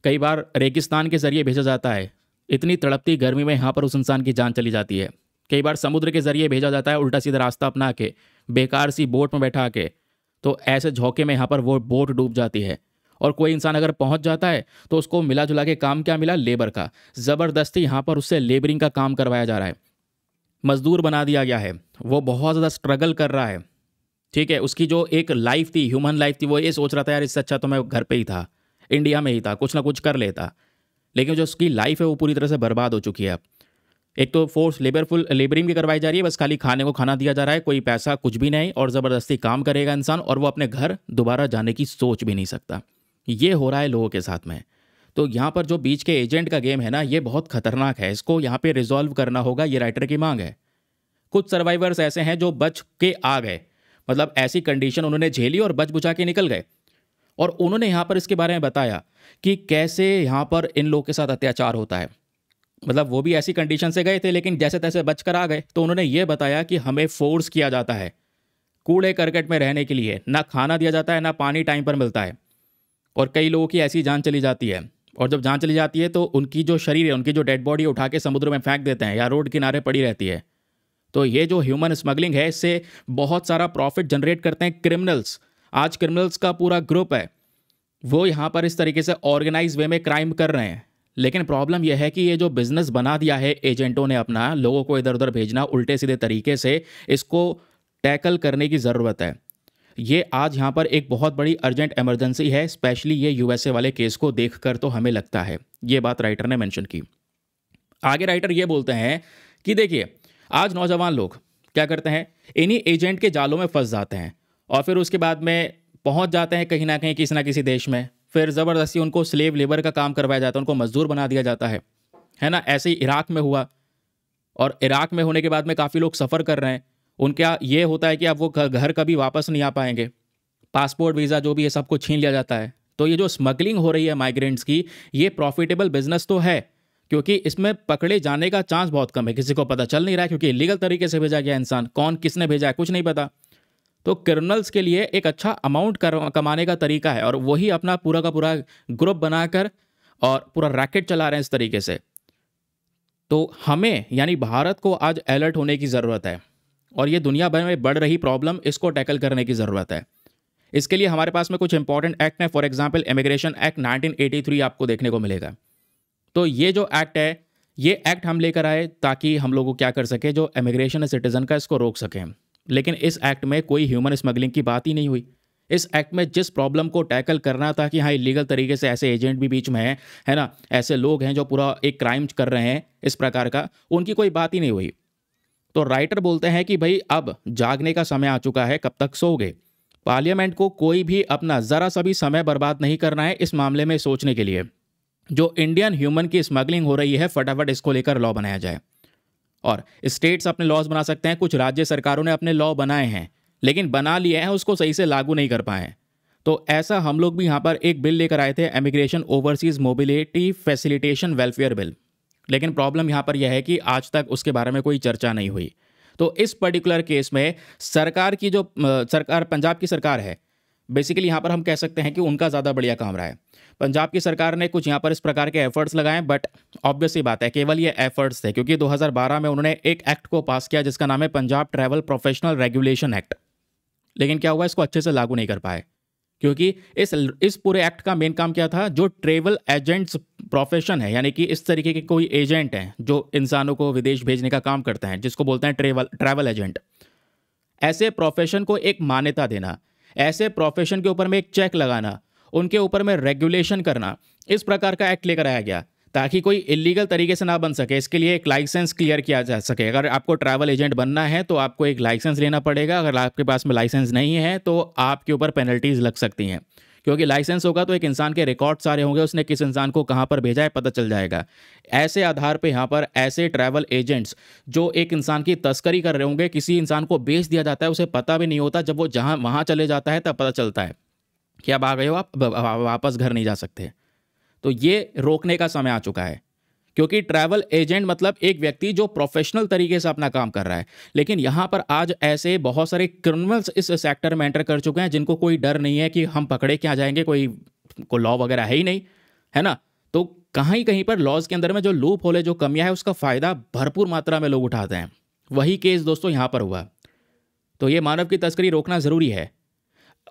कई बार रेगिस्तान के ज़रिए भेजा जाता है, इतनी तड़पती गर्मी में यहाँ पर उस इंसान की जान चली जाती है। कई बार समुद्र के ज़रिए भेजा जाता है, उल्टा सीधा रास्ता अपना के, बेकार सी बोट में बैठा के, तो ऐसे झोंके में यहाँ पर वो बोट डूब जाती है। और कोई इंसान अगर पहुँच जाता है तो उसको मिला जुला के काम क्या मिला, लेबर का। ज़बरदस्ती यहाँ पर उससे लेबरिंग का काम करवाया जा रहा है, मजदूर बना दिया गया है। वो बहुत ज़्यादा स्ट्रगल कर रहा है, ठीक है, उसकी जो एक लाइफ थी, ह्यूमन लाइफ थी, वो ये सोच रहा था यार इससे अच्छा तो मैं घर पे ही था, इंडिया में ही था, कुछ ना कुछ कर लेता। लेकिन जो उसकी लाइफ है वो पूरी तरह से बर्बाद हो चुकी है। अब एक तो फोर्स लेबरिंग भी करवाई जा रही है, बस खाली खाने को खाना दिया जा रहा है, कोई पैसा कुछ भी नहीं, और ज़बरदस्ती काम करेगा इंसान, और वो अपने घर दोबारा जाने की सोच भी नहीं सकता। ये हो रहा है लोगों के साथ में। तो यहाँ पर जो बीच के एजेंट का गेम है ना, ये बहुत खतरनाक है, इसको यहाँ पे रिजॉल्व करना होगा, ये राइटर की मांग है। कुछ सर्वाइवर्स ऐसे हैं जो बच के आ गए, मतलब ऐसी कंडीशन उन्होंने झेली और बच बुचा के निकल गए, और उन्होंने यहाँ पर इसके बारे में बताया कि कैसे यहाँ पर इन लोगों के साथ अत्याचार होता है। मतलब वो भी ऐसी कंडीशन से गए थे, लेकिन जैसे तैसे बच कर आ गए। तो उन्होंने ये बताया कि हमें फोर्स किया जाता है कूड़े करकट में रहने के लिए, ना खाना दिया जाता है, ना पानी टाइम पर मिलता है, और कई लोगों की ऐसी जान चली जाती है। और जब जान चली जाती है तो उनकी जो शरीर है, उनकी जो डेड बॉडी उठा के समुद्र में फेंक देते हैं या रोड किनारे पड़ी रहती है। तो ये जो ह्यूमन स्मगलिंग है, इससे बहुत सारा प्रॉफिट जनरेट करते हैं क्रिमिनल्स। आज क्रिमिनल्स का पूरा ग्रुप है, वो यहाँ पर इस तरीके से ऑर्गेनाइज वे में क्राइम कर रहे हैं। लेकिन प्रॉब्लम यह है कि ये जो बिजनेस बना दिया है एजेंटों ने अपना, लोगों को इधर उधर भेजना उल्टे सीधे तरीके से, इसको टैकल करने की ज़रूरत है। ये आज यहाँ पर एक बहुत बड़ी अर्जेंट इमरजेंसी है, स्पेशली ये यूएसए वाले केस को देखकर तो हमें लगता है। ये बात राइटर ने मेंशन की। आगे राइटर ये बोलते हैं कि देखिए, आज नौजवान लोग क्या करते हैं, इन्हीं एजेंट के जालों में फंस जाते हैं और फिर उसके बाद में पहुंच जाते हैं कहीं ना कहीं किसी ना किसी देश में। फिर ज़बरदस्ती उनको स्लेव लेबर का काम करवाया जाता है, उनको मजदूर बना दिया जाता है ना। ऐसे ही इराक में हुआ, और इराक में होने के बाद में काफ़ी लोग सफ़र कर रहे हैं। उनका ये होता है कि अब वो घर कभी वापस नहीं आ पाएंगे, पासपोर्ट वीज़ा जो भी है सब कुछ छीन लिया जाता है। तो ये जो स्मगलिंग हो रही है माइग्रेंट्स की, ये प्रॉफिटेबल बिजनेस तो है, क्योंकि इसमें पकड़े जाने का चांस बहुत कम है, किसी को पता चल नहीं रहा है, क्योंकि इलीगल तरीके से भेजा गया इंसान, कौन किसने भेजा है कुछ नहीं पता। तो क्रिमिनल्स के लिए एक अच्छा अमाउंट कमाने का तरीका है, और वही अपना पूरा का पूरा ग्रुप बनाकर और पूरा रैकेट चला रहे हैं इस तरीके से। तो हमें यानी भारत को आज अलर्ट होने की ज़रूरत है, और ये दुनिया भर में बढ़ रही प्रॉब्लम, इसको टैकल करने की ज़रूरत है। इसके लिए हमारे पास में कुछ इंपॉर्टेंट एक्ट हैं। फॉर एग्जांपल इमिग्रेशन एक्ट 1983 आपको देखने को मिलेगा। तो ये जो एक्ट है, ये एक्ट हम लेकर आए ताकि हम लोग क्या कर सके, जो इमिग्रेशन है सिटीजन का, इसको रोक सकें। लेकिन इस एक्ट में कोई ह्यूमन स्मगलिंग की बात ही नहीं हुई। इस एक्ट में जिस प्रॉब्लम को टैकल करना था कि हाँ इलीगल तरीके से ऐसे एजेंट भी बीच में है ना, ऐसे लोग हैं जो पूरा एक क्राइम कर रहे हैं इस प्रकार का, उनकी कोई बात ही नहीं हुई। तो राइटर बोलते हैं कि भाई अब जागने का समय आ चुका है, कब तक सोओगे। पार्लियामेंट को कोई भी अपना ज़रा सा भी समय बर्बाद नहीं करना है इस मामले में सोचने के लिए। जो इंडियन ह्यूमन की स्मगलिंग हो रही है, फटाफट इसको लेकर लॉ बनाया जाए। और स्टेट्स अपने लॉज बना सकते हैं, कुछ राज्य सरकारों ने अपने लॉ बनाए हैं, लेकिन बना लिए हैं, उसको सही से लागू नहीं कर पाए हैं। तो ऐसा हम लोग भी यहाँ पर एक बिल लेकर आए थे, immigration overseas mobility facilitation welfare bill. लेकिन प्रॉब्लम यहाँ पर यह है कि आज तक उसके बारे में कोई चर्चा नहीं हुई। तो इस पर्टिकुलर केस में सरकार की जो सरकार पंजाब की सरकार है, बेसिकली यहाँ पर हम कह सकते हैं कि उनका ज़्यादा बढ़िया काम रहा है। पंजाब की सरकार ने कुछ यहाँ पर इस प्रकार के एफर्ट्स लगाए, बट ऑब्वियस सी बात है केवल ये एफर्ट्स थे, क्योंकि 2012 में उन्होंने एक एक्ट को पास किया जिसका नाम है Punjab travel professional regulation act. लेकिन क्या हुआ, इसको अच्छे से लागू नहीं कर पाए, क्योंकि इस पूरे एक्ट का मेन काम क्या था, जो ट्रेवल एजेंट्स प्रोफेशन है, यानी कि इस तरीके के कोई एजेंट हैं जो इंसानों को विदेश भेजने का काम करते हैं, जिसको बोलते हैं ट्रैवल एजेंट, ऐसे प्रोफेशन को एक मान्यता देना, ऐसे प्रोफेशन के ऊपर में एक चेक लगाना, उनके ऊपर में रेगुलेशन करना, इस प्रकार का एक्ट लेकर आया गया ताकि कोई इलीगल तरीके से ना बन सके। इसके लिए एक लाइसेंस क्लियर किया जा सके। अगर आपको ट्रैवल एजेंट बनना है तो आपको एक लाइसेंस लेना पड़ेगा। अगर आपके पास में लाइसेंस नहीं है तो आपके ऊपर पेनल्टीज लग सकती हैं, क्योंकि लाइसेंस होगा तो एक इंसान के रिकॉर्ड सारे होंगे, उसने किस इंसान को कहाँ पर भेजा है पता चल जाएगा। ऐसे आधार पे यहाँ पर ऐसे ट्रैवल एजेंट्स जो एक इंसान की तस्करी कर रहे होंगे, किसी इंसान को बेच दिया जाता है, उसे पता भी नहीं होता, जब वो जहाँ वहाँ चले जाता है तब पता चलता है कि अब आ गए हो आप, वापस घर नहीं जा सकते। तो ये रोकने का समय आ चुका है, क्योंकि ट्रैवल एजेंट मतलब एक व्यक्ति जो प्रोफेशनल तरीके से अपना काम कर रहा है। लेकिन यहाँ पर आज ऐसे बहुत सारे क्रिमिनल्स इस सेक्टर में एंटर कर चुके हैं जिनको कोई डर नहीं है कि हम पकड़े क्या जाएंगे, कोई लॉ वगैरह है ही नहीं, है ना। तो कहीं पर लॉज के अंदर में जो लूप होले, जो कमियां है, उसका फ़ायदा भरपूर मात्रा में लोग उठाते हैं। वही केस दोस्तों यहाँ पर हुआ। तो ये मानव की तस्करी रोकना ज़रूरी है।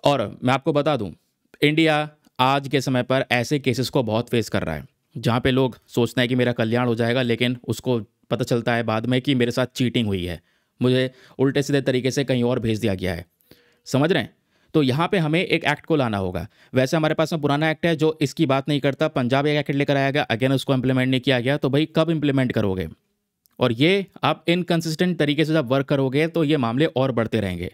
और मैं आपको बता दूं, इंडिया आज के समय पर ऐसे केसेस को बहुत फेस कर रहा है, जहाँ पे लोग सोचते हैं कि मेरा कल्याण हो जाएगा, लेकिन उसको पता चलता है बाद में कि मेरे साथ चीटिंग हुई है, मुझे उल्टे सीधे तरीके से कहीं और भेज दिया गया है। समझ रहे हैं। तो यहाँ पे हमें एक एक्ट को लाना होगा। वैसे हमारे पास में पुराना एक्ट है जो इसकी बात नहीं करता। पंजाब एक एक्ट लेकर आया गया, अगेन उसको इंप्लीमेंट नहीं किया गया। तो भाई कब इंप्लीमेंट करोगे? और ये आप इनकन्सिस्टेंट तरीके से जब वर्क करोगे तो ये मामले और बढ़ते रहेंगे।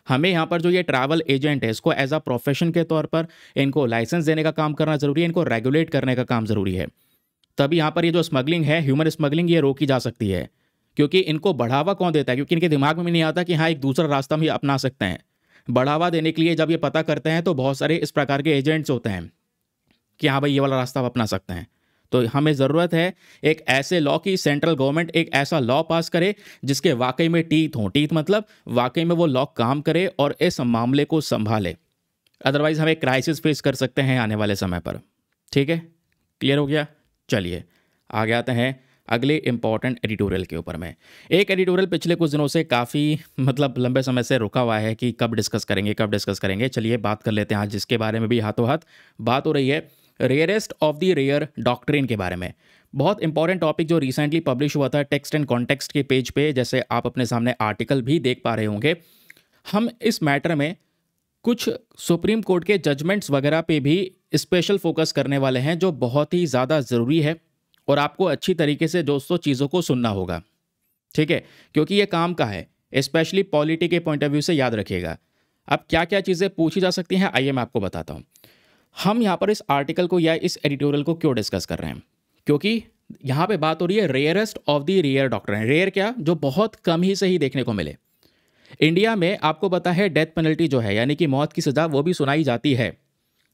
हमें यहाँ पर जो ये ट्रैवल एजेंट है, इसको एज अ प्रोफेशन के तौर पर इनको लाइसेंस देने का काम करना ज़रूरी है, इनको रेगुलेट करने का काम ज़रूरी है। तभी यहाँ पर ये जो स्मगलिंग है, ह्यूमन स्मगलिंग, ये रोकी जा सकती है। क्योंकि इनको बढ़ावा कौन देता है? क्योंकि इनके दिमाग में भी नहीं आता कि हाँ एक दूसरा रास्ता भी अपना सकते हैं। बढ़ावा देने के लिए जब ये पता करते हैं तो बहुत सारे इस प्रकार के एजेंट्स होते हैं कि हाँ भाई ये वाला रास्ता आप अपना सकते हैं। तो हमें ज़रूरत है एक ऐसे लॉ की, सेंट्रल गवर्नमेंट एक ऐसा लॉ पास करे जिसके वाकई में टीथ हों। टीथ मतलब वाकई में वो लॉ काम करे और इस मामले को संभाले। अदरवाइज हम एक क्राइसिस फेस कर सकते हैं आने वाले समय पर। ठीक है, क्लियर हो गया। चलिए आगे आते हैं अगले इंपॉर्टेंट एडिटोरियल के ऊपर में। एक एडिटोरियल पिछले कुछ दिनों से काफ़ी लंबे समय से रुका हुआ है कि कब डिस्कस करेंगे। चलिए बात कर लेते हैं आज, जिसके बारे में भी हाथों हाथ बात हो रही है, rarest of the rare doctrine के बारे में। बहुत इंपॉर्टेंट टॉपिक जो रिसेंटली पब्लिश हुआ था टेक्स्ट एंड कॉन्टेक्स्ट के पेज पे, जैसे आप अपने सामने आर्टिकल भी देख पा रहे होंगे। हम इस मैटर में कुछ सुप्रीम कोर्ट के जजमेंट्स वगैरह पे भी स्पेशल फोकस करने वाले हैं, जो बहुत ही ज़्यादा ज़रूरी है और आपको अच्छी तरीके से दोस्तों चीज़ों को सुनना होगा। ठीक है, क्योंकि ये काम का है, स्पेशली पॉलिटी के पॉइंट ऑफ व्यू से याद रखिएगा। अब क्या क्या चीज़ें पूछी जा सकती हैं, आइए मैं आपको बताता हूँ। हम यहाँ पर इस आर्टिकल को या इस एडिटोरियल को क्यों डिस्कस कर रहे हैं? क्योंकि यहाँ पे बात हो रही है rarest of the rare doctrine. Rare क्या? जो बहुत कम ही से ही देखने को मिले। इंडिया में आपको पता है डेथ पेनल्टी जो है, यानी कि मौत की सज़ा, वो भी सुनाई जाती है,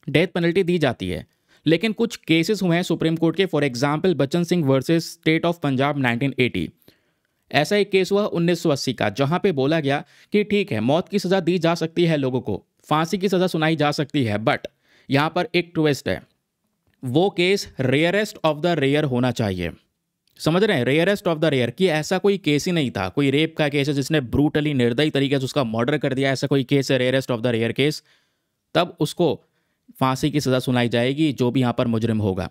डेथ पेनल्टी दी जाती है। लेकिन कुछ केसेस हुए हैं सुप्रीम कोर्ट के, for example Bachchan Singh versus state of Punjab 1980। ऐसा एक केस हुआ 1980 का, जहाँ पे बोला गया कि ठीक है मौत की सज़ा दी जा सकती है, लोगों को फांसी की सज़ा सुनाई जा सकती है, बट यहाँ पर एक ट्विस्ट है, वो case rarest of the rare होना चाहिए। समझ रहे हैं? रेयरेस्ट ऑफ द रेयर, कि ऐसा कोई केस ही नहीं था, कोई रेप का केस है जिसने ब्रूटली निर्दयी तरीके से उसका मर्डर कर दिया, ऐसा कोई केस है rarest of the rare case, तब उसको फांसी की सज़ा सुनाई जाएगी जो भी यहाँ पर मुजरिम होगा।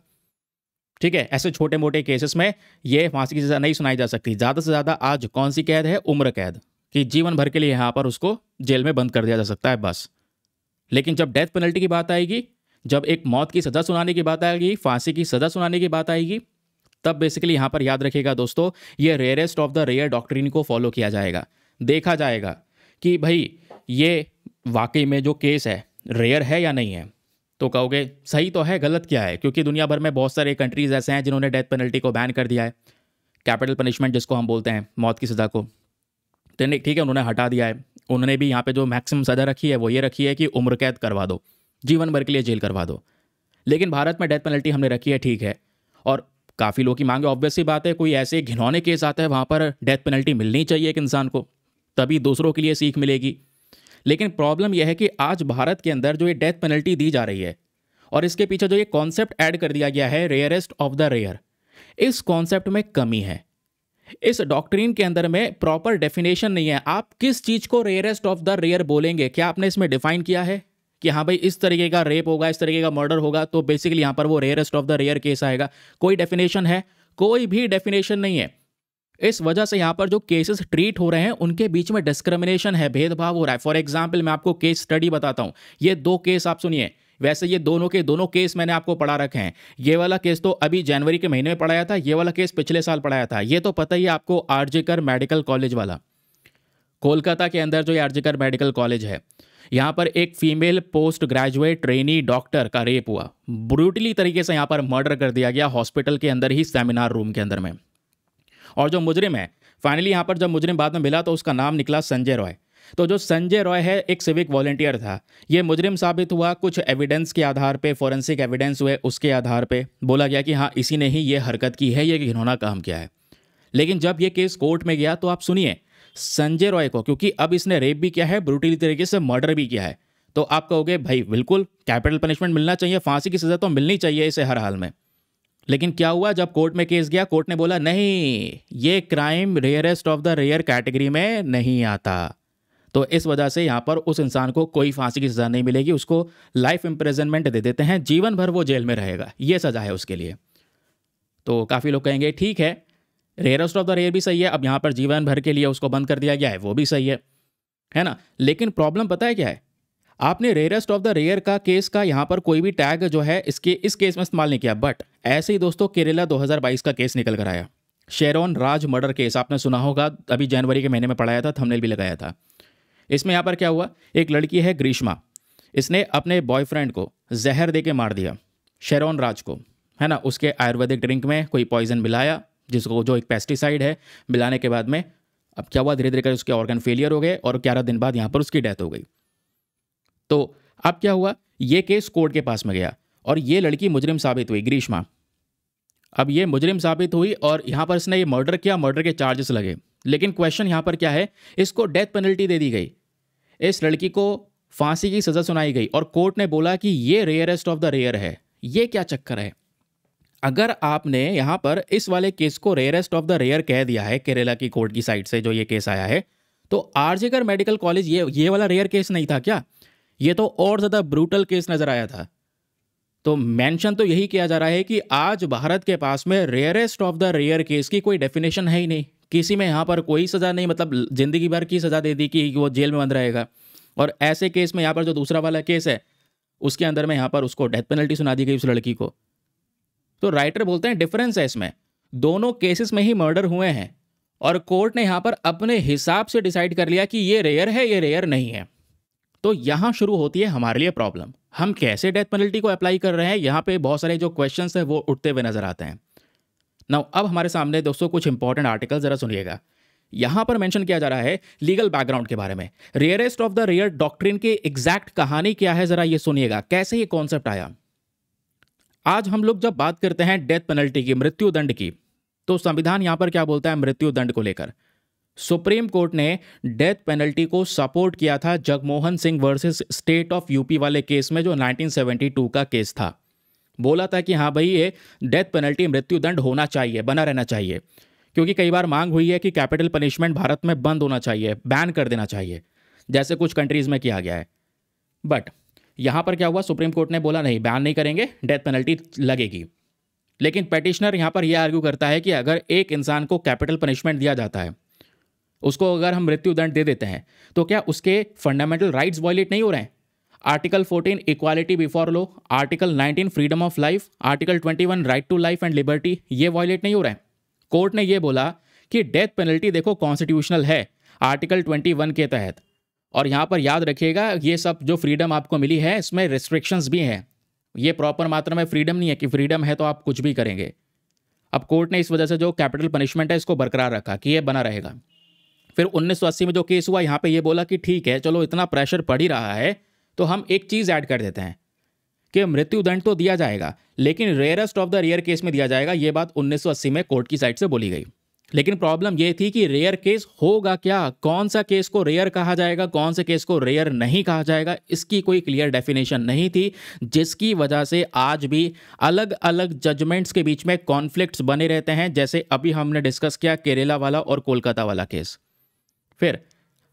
ठीक है, ऐसे छोटे मोटे केसेस में ये फांसी की सज़ा नहीं सुनाई जा सकती। ज़्यादा से ज़्यादा आज कौन सी कैद है? उम्र कैद, कि जीवन भर के लिए यहाँ पर उसको जेल में बंद कर दिया जा सकता है, बस। लेकिन जब डेथ पेनल्टी की बात आएगी, जब एक मौत की सज़ा सुनाने की बात आएगी, फांसी की सज़ा सुनाने की बात आएगी, तब बेसिकली यहाँ पर याद रखिएगा दोस्तों, ये rarest of the rare doctrine को फॉलो किया जाएगा। देखा जाएगा कि भाई ये वाकई में जो केस है रेयर है या नहीं है। तो कहोगे सही तो है, गलत क्या है? क्योंकि दुनिया भर में बहुत सारे कंट्रीज़ ऐसे हैं जिन्होंने डेथ पेनल्टी को बैन कर दिया है, कैपिटल पनिशमेंट जिसको हम बोलते हैं, मौत की सज़ा को। ठीक है, उन्होंने हटा दिया है। उन्होंने भी यहाँ पे जो मैक्सिमम सज़ा रखी है वो ये रखी है कि उम्र कैद करवा दो, जीवन भर के लिए जेल करवा दो। लेकिन भारत में डेथ पेनल्टी हमने रखी है, ठीक है, और काफ़ी लोगों की मांग है, ऑब्वियस सी बात है, कोई ऐसे घिनौने केस आता है वहाँ पर डेथ पेनल्टी मिलनी चाहिए एक इंसान को, तभी दूसरों के लिए सीख मिलेगी। लेकिन प्रॉब्लम यह है कि आज भारत के अंदर जो ये डेथ पेनल्टी दी जा रही है और इसके पीछे जो ये कॉन्सेप्ट ऐड कर दिया गया है रेयरेस्ट ऑफ द रेयर, इस कॉन्सेप्ट में कमी है। इस डॉक्ट्रिन के अंदर में प्रॉपर डेफिनेशन नहीं है। आप किस चीज को रेयरेस्ट ऑफ द रेयर बोलेंगे? क्या आपने इसमें डिफाइन किया है कि हाँ भाई इस तरीके का रेप होगा, इस तरीके का मर्डर होगा तो बेसिकली यहां पर वो rarest of the rare case आएगा? कोई डेफिनेशन है? कोई भी डेफिनेशन नहीं है। इस वजह से यहां पर जो केसेस ट्रीट हो रहे हैं उनके बीच में डिस्क्रिमिनेशन है, भेदभाव हो रहा है। फॉर एग्जाम्पल मैं आपको केस स्टडी बताता हूं। ये दो केस आप सुनिए। वैसे ये दोनों के दोनों केस मैंने आपको पढ़ा रखे हैं। ये वाला केस तो अभी जनवरी के महीने में पढ़ाया था, ये वाला केस पिछले साल पढ़ाया था। ये तो पता ही है आपको, आरजीकर मेडिकल कॉलेज वाला, कोलकाता के अंदर जो ये आरजीकर मेडिकल कॉलेज है, यहाँ पर एक female post graduate trainee doctor का रेप हुआ। ब्रूटली तरीके से यहाँ पर मर्डर कर दिया गया हॉस्पिटल के अंदर ही, सेमिनार रूम के अंदर में। और जो मुजरिम है, फाइनली यहाँ पर जब मुजरिम बाद में मिला तो उसका नाम निकला संजय रॉय। तो जो संजय रॉय है एक सिविक वॉलंटियर था, ये मुजरिम साबित हुआ कुछ एविडेंस के आधार पे, फॉरेंसिक एविडेंस हुए, उसके आधार पे बोला गया कि हाँ इसी ने ही ये हरकत की है, ये घिनौना काम किया है। लेकिन जब ये केस कोर्ट में गया तो आप सुनिए, संजय रॉय को, क्योंकि अब इसने रेप भी किया है, ब्रूटली तरीके से मर्डर भी किया है, तो आप कहोगे भाई बिल्कुल कैपिटल पनिशमेंट मिलना चाहिए, फांसी की सजा तो मिलनी चाहिए इसे हर हाल में। लेकिन क्या हुआ, जब कोर्ट में केस गया, कोर्ट ने बोला नहीं, ये crime rarest of the rare category में नहीं आता। तो इस वजह से यहाँ पर उस इंसान को कोई फांसी की सज़ा नहीं मिलेगी, उसको लाइफ इम्प्रिजनमेंट दे देते हैं, जीवन भर वो जेल में रहेगा, ये सज़ा है उसके लिए। तो काफ़ी लोग कहेंगे ठीक है, रेयरेस्ट ऑफ द रेयर भी सही है, अब यहाँ पर जीवन भर के लिए उसको बंद कर दिया गया है, वो भी सही है ना। लेकिन प्रॉब्लम पता है क्या है, आपने रेयरेस्ट ऑफ द रेयर का केस का यहाँ पर कोई भी टैग जो है इस केस में इस्तेमाल नहीं किया। बट ऐसे ही दोस्तों केरला 2022 का केस निकल कर आया, शेरोन राज मर्डर केस, आपने सुना होगा, अभी जनवरी के महीने में पढ़ाया था, थंबनेल भी लगाया था। इसमें यहाँ पर क्या हुआ, एक लड़की है ग्रीष्मा, इसने अपने बॉयफ्रेंड को जहर दे के मार दिया, शेरोन राज को, है ना। उसके आयुर्वेदिक ड्रिंक में कोई पॉइजन मिलाया, जिसको जो एक पेस्टिसाइड है, मिलाने के बाद में अब क्या हुआ, धीरे धीरे कर उसके ऑर्गन फेलियर हो गए और 11 दिन बाद यहाँ पर उसकी डेथ हो गई। तो अब क्या हुआ, ये केस कोर्ट के पास में गया और ये लड़की मुजरिम साबित हुई, ग्रीष्मा। अब ये मुजरिम साबित हुई और यहाँ पर इसने ये मर्डर किया, मर्डर के चार्जेस लगे। लेकिन क्वेश्चन यहाँ पर क्या है, इसको डेथ पेनल्टी दे दी गई, इस लड़की को फांसी की सजा सुनाई गई और कोर्ट ने बोला कि ये रेयरेस्ट ऑफ द रेयर है। ये क्या चक्कर है? अगर आपने यहाँ पर इस वाले केस को रेयरेस्ट ऑफ द रेयर कह दिया है केरला की कोर्ट की साइड से जो ये केस आया है, तो आरजीकर मेडिकल कॉलेज ये वाला रेयर केस नहीं था क्या? ये तो और ज़्यादा ब्रूटल केस नज़र आया था। तो मेंशन तो यही किया जा रहा है कि आज भारत के पास में rarest of the rare case की कोई डेफिनेशन है ही नहीं, किसी में यहाँ पर कोई सज़ा नहीं, मतलब ज़िंदगी भर की सज़ा दे दी कि वो जेल में बंद रहेगा। और ऐसे केस में यहाँ पर जो दूसरा वाला केस है उसके अंदर में यहाँ पर उसको डेथ पेनल्टी सुना दी गई उस लड़की को। तो राइटर बोलते हैं डिफरेंस है इसमें, दोनों केसेस में ही मर्डर हुए हैं और कोर्ट ने यहाँ पर अपने हिसाब से डिसाइड कर लिया कि ये रेयर है, ये रेयर नहीं है। तो यहाँ शुरू होती है हमारे लिए प्रॉब्लम, हम कैसे डेथ पेनल्टी को अप्लाई कर रहे हैं। यहाँ पे बहुत सारे जो क्वेश्चंस हैं वो उठते हुए नजर आते हैं। नाउ अब हमारे सामने दोस्तों कुछ इंपॉर्टेंट आर्टिकल जरा सुनिएगा। यहाँ पर मेंशन किया जा रहा है लीगल बैकग्राउंड के बारे में, rarest of the rare doctrine की एग्जैक्ट कहानी क्या है, जरा ये सुनिएगा, कैसे ये कॉन्सेप्ट आया। आज हम लोग जब बात करते हैं डेथ पेनल्टी की, मृत्यु दंड की, तो संविधान यहाँ पर क्या बोलता है मृत्यु दंड को लेकर? सुप्रीम कोर्ट ने डेथ पेनल्टी को सपोर्ट किया था Jagmohan Singh versus state of UP वाले केस में, जो 1972 का केस था। बोला था कि हाँ भाई ये डेथ पेनल्टी, मृत्यु दंड होना चाहिए, बना रहना चाहिए, क्योंकि कई बार मांग हुई है कि कैपिटल पनिशमेंट भारत में बंद होना चाहिए, बैन कर देना चाहिए, जैसे कुछ कंट्रीज में किया गया है। बट यहाँ पर क्या हुआ, सुप्रीम कोर्ट ने बोला नहीं, बैन नहीं करेंगे, डेथ पेनल्टी लगेगी। लेकिन पेटिशनर यहाँ पर यह आर्ग्यू करता है कि अगर एक इंसान को कैपिटल पनिशमेंट दिया जाता है, उसको अगर हम मृत्यु दंड दे देते हैं, तो क्या उसके फंडामेंटल राइट्स वायलेट नहीं हो रहे हैं? Article 14 equality before law, article 19 freedom of life, article 21 right to life and liberty, ये वायलेट नहीं हो रहे हैं? कोर्ट ने ये बोला कि डेथ पेनल्टी देखो कॉन्स्टिट्यूशनल है आर्टिकल 21 के तहत, और यहाँ पर याद रखिएगा ये सब जो फ्रीडम आपको मिली है इसमें रिस्ट्रिक्शंस भी हैं, ये प्रॉपर मात्रा में फ्रीडम नहीं है कि फ्रीडम है तो आप कुछ भी करेंगे। अब कोर्ट ने इस वजह से जो कैपिटल पनिशमेंट है इसको बरकरार रखा कि ये बना रहेगा। फिर 1980 में जो केस हुआ, यहाँ पे ये बोला कि ठीक है चलो इतना प्रेशर पड़ ही रहा है तो हम एक चीज़ ऐड कर देते हैं कि मृत्युदंड तो दिया जाएगा, लेकिन rarest of the rare case में दिया जाएगा। ये बात 1980 में कोर्ट की साइड से बोली गई। लेकिन प्रॉब्लम ये थी कि रेयर केस होगा क्या, कौन सा केस को रेयर कहा जाएगा, कौन से केस को रेयर नहीं कहा जाएगा, इसकी कोई क्लियर डेफिनेशन नहीं थी, जिसकी वजह से आज भी अलग अलग जजमेंट्स के बीच में कॉन्फ्लिक्ट्स बने रहते हैं। जैसे अभी हमने डिस्कस किया केरला वाला और कोलकाता वाला केस। फिर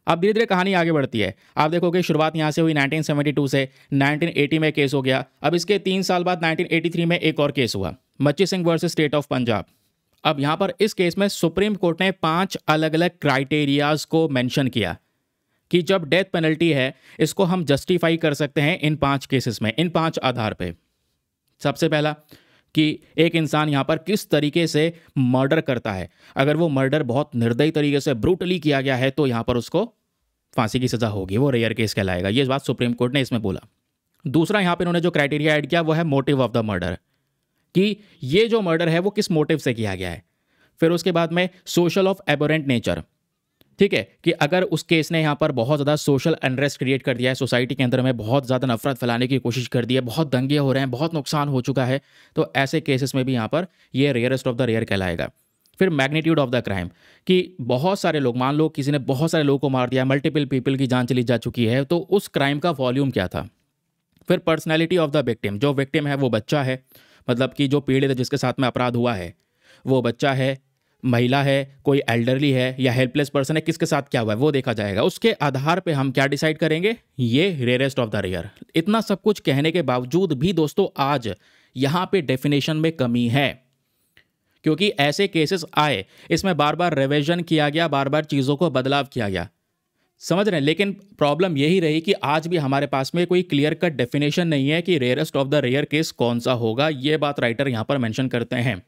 अब धीरे धीरे कहानी आगे बढ़ती है। आप देखोगे शुरुआत यहाँ से हुई 1972 से, 1980 में केस हो गया। अब इसके 3 साल बाद 1983 में एक और केस हुआ, मच्छी Singh versus state of Punjab. अब यहाँ पर इस केस में सुप्रीम कोर्ट ने 5 अलग अलग क्राइटेरियाज को मेंशन किया कि जब डेथ पेनल्टी है इसको हम जस्टिफाई कर सकते हैं इन 5 केसेस में, इन 5 आधार पे। सबसे पहला कि एक इंसान यहाँ पर किस तरीके से मर्डर करता है। अगर वो मर्डर बहुत निर्दयी तरीके से ब्रूटली किया गया है तो यहाँ पर उसको फांसी की सजा होगी, वो रेयर केस कहलाएगा। ये बात सुप्रीम कोर्ट ने इसमें बोला। दूसरा यहाँ पे इन्होंने जो क्राइटेरिया ऐड किया वो है मोटिव ऑफ द मर्डर, कि ये जो मर्डर है वो किस मोटिव से किया गया है। फिर उसके बाद में सोशल ऑफ एबोरेंट नेचर, ठीक है, कि अगर उस केस ने यहाँ पर बहुत ज़्यादा सोशल अनरेस्ट क्रिएट कर दिया है, सोसाइटी के अंदर में बहुत ज़्यादा नफरत फैलाने की कोशिश कर दी है, बहुत दंगे हो रहे हैं, बहुत नुकसान हो चुका है, तो ऐसे केसेस में भी यहाँ पर ये रेयरेस्ट ऑफ द रेयर कहलाएगा। फिर मैग्नीट्यूड ऑफ द क्राइम, कि बहुत सारे लोग, मान लो किसी ने बहुत सारे लोगों को मार दिया, मल्टीपल पीपल की जान चली जा चुकी है, तो उस क्राइम का वॉल्यूम क्या था। फिर पर्सनैलिटी ऑफ द विक्टिम, जो विक्टिम है वो बच्चा है, मतलब कि जो पीड़ित है जिसके साथ में अपराध हुआ है वो बच्चा है, महिला है, कोई एल्डरली है या हेल्पलेस पर्सन है, किसके साथ क्या हुआ है वो देखा जाएगा। उसके आधार पे हम क्या डिसाइड करेंगे, ये रेयरेस्ट ऑफ द रेयर। इतना सब कुछ कहने के बावजूद भी दोस्तों आज यहाँ पे डेफिनेशन में कमी है, क्योंकि ऐसे केसेस आए, इसमें बार बार रिवीजन किया गया, बार बार चीज़ों को बदलाव किया गया, समझ रहे हैं। लेकिन प्रॉब्लम यही रही कि आज भी हमारे पास में कोई क्लियर कट डेफिनेशन नहीं है कि rarest of the rare case कौन सा होगा। ये बात राइटर यहाँ पर मेंशन करते हैं।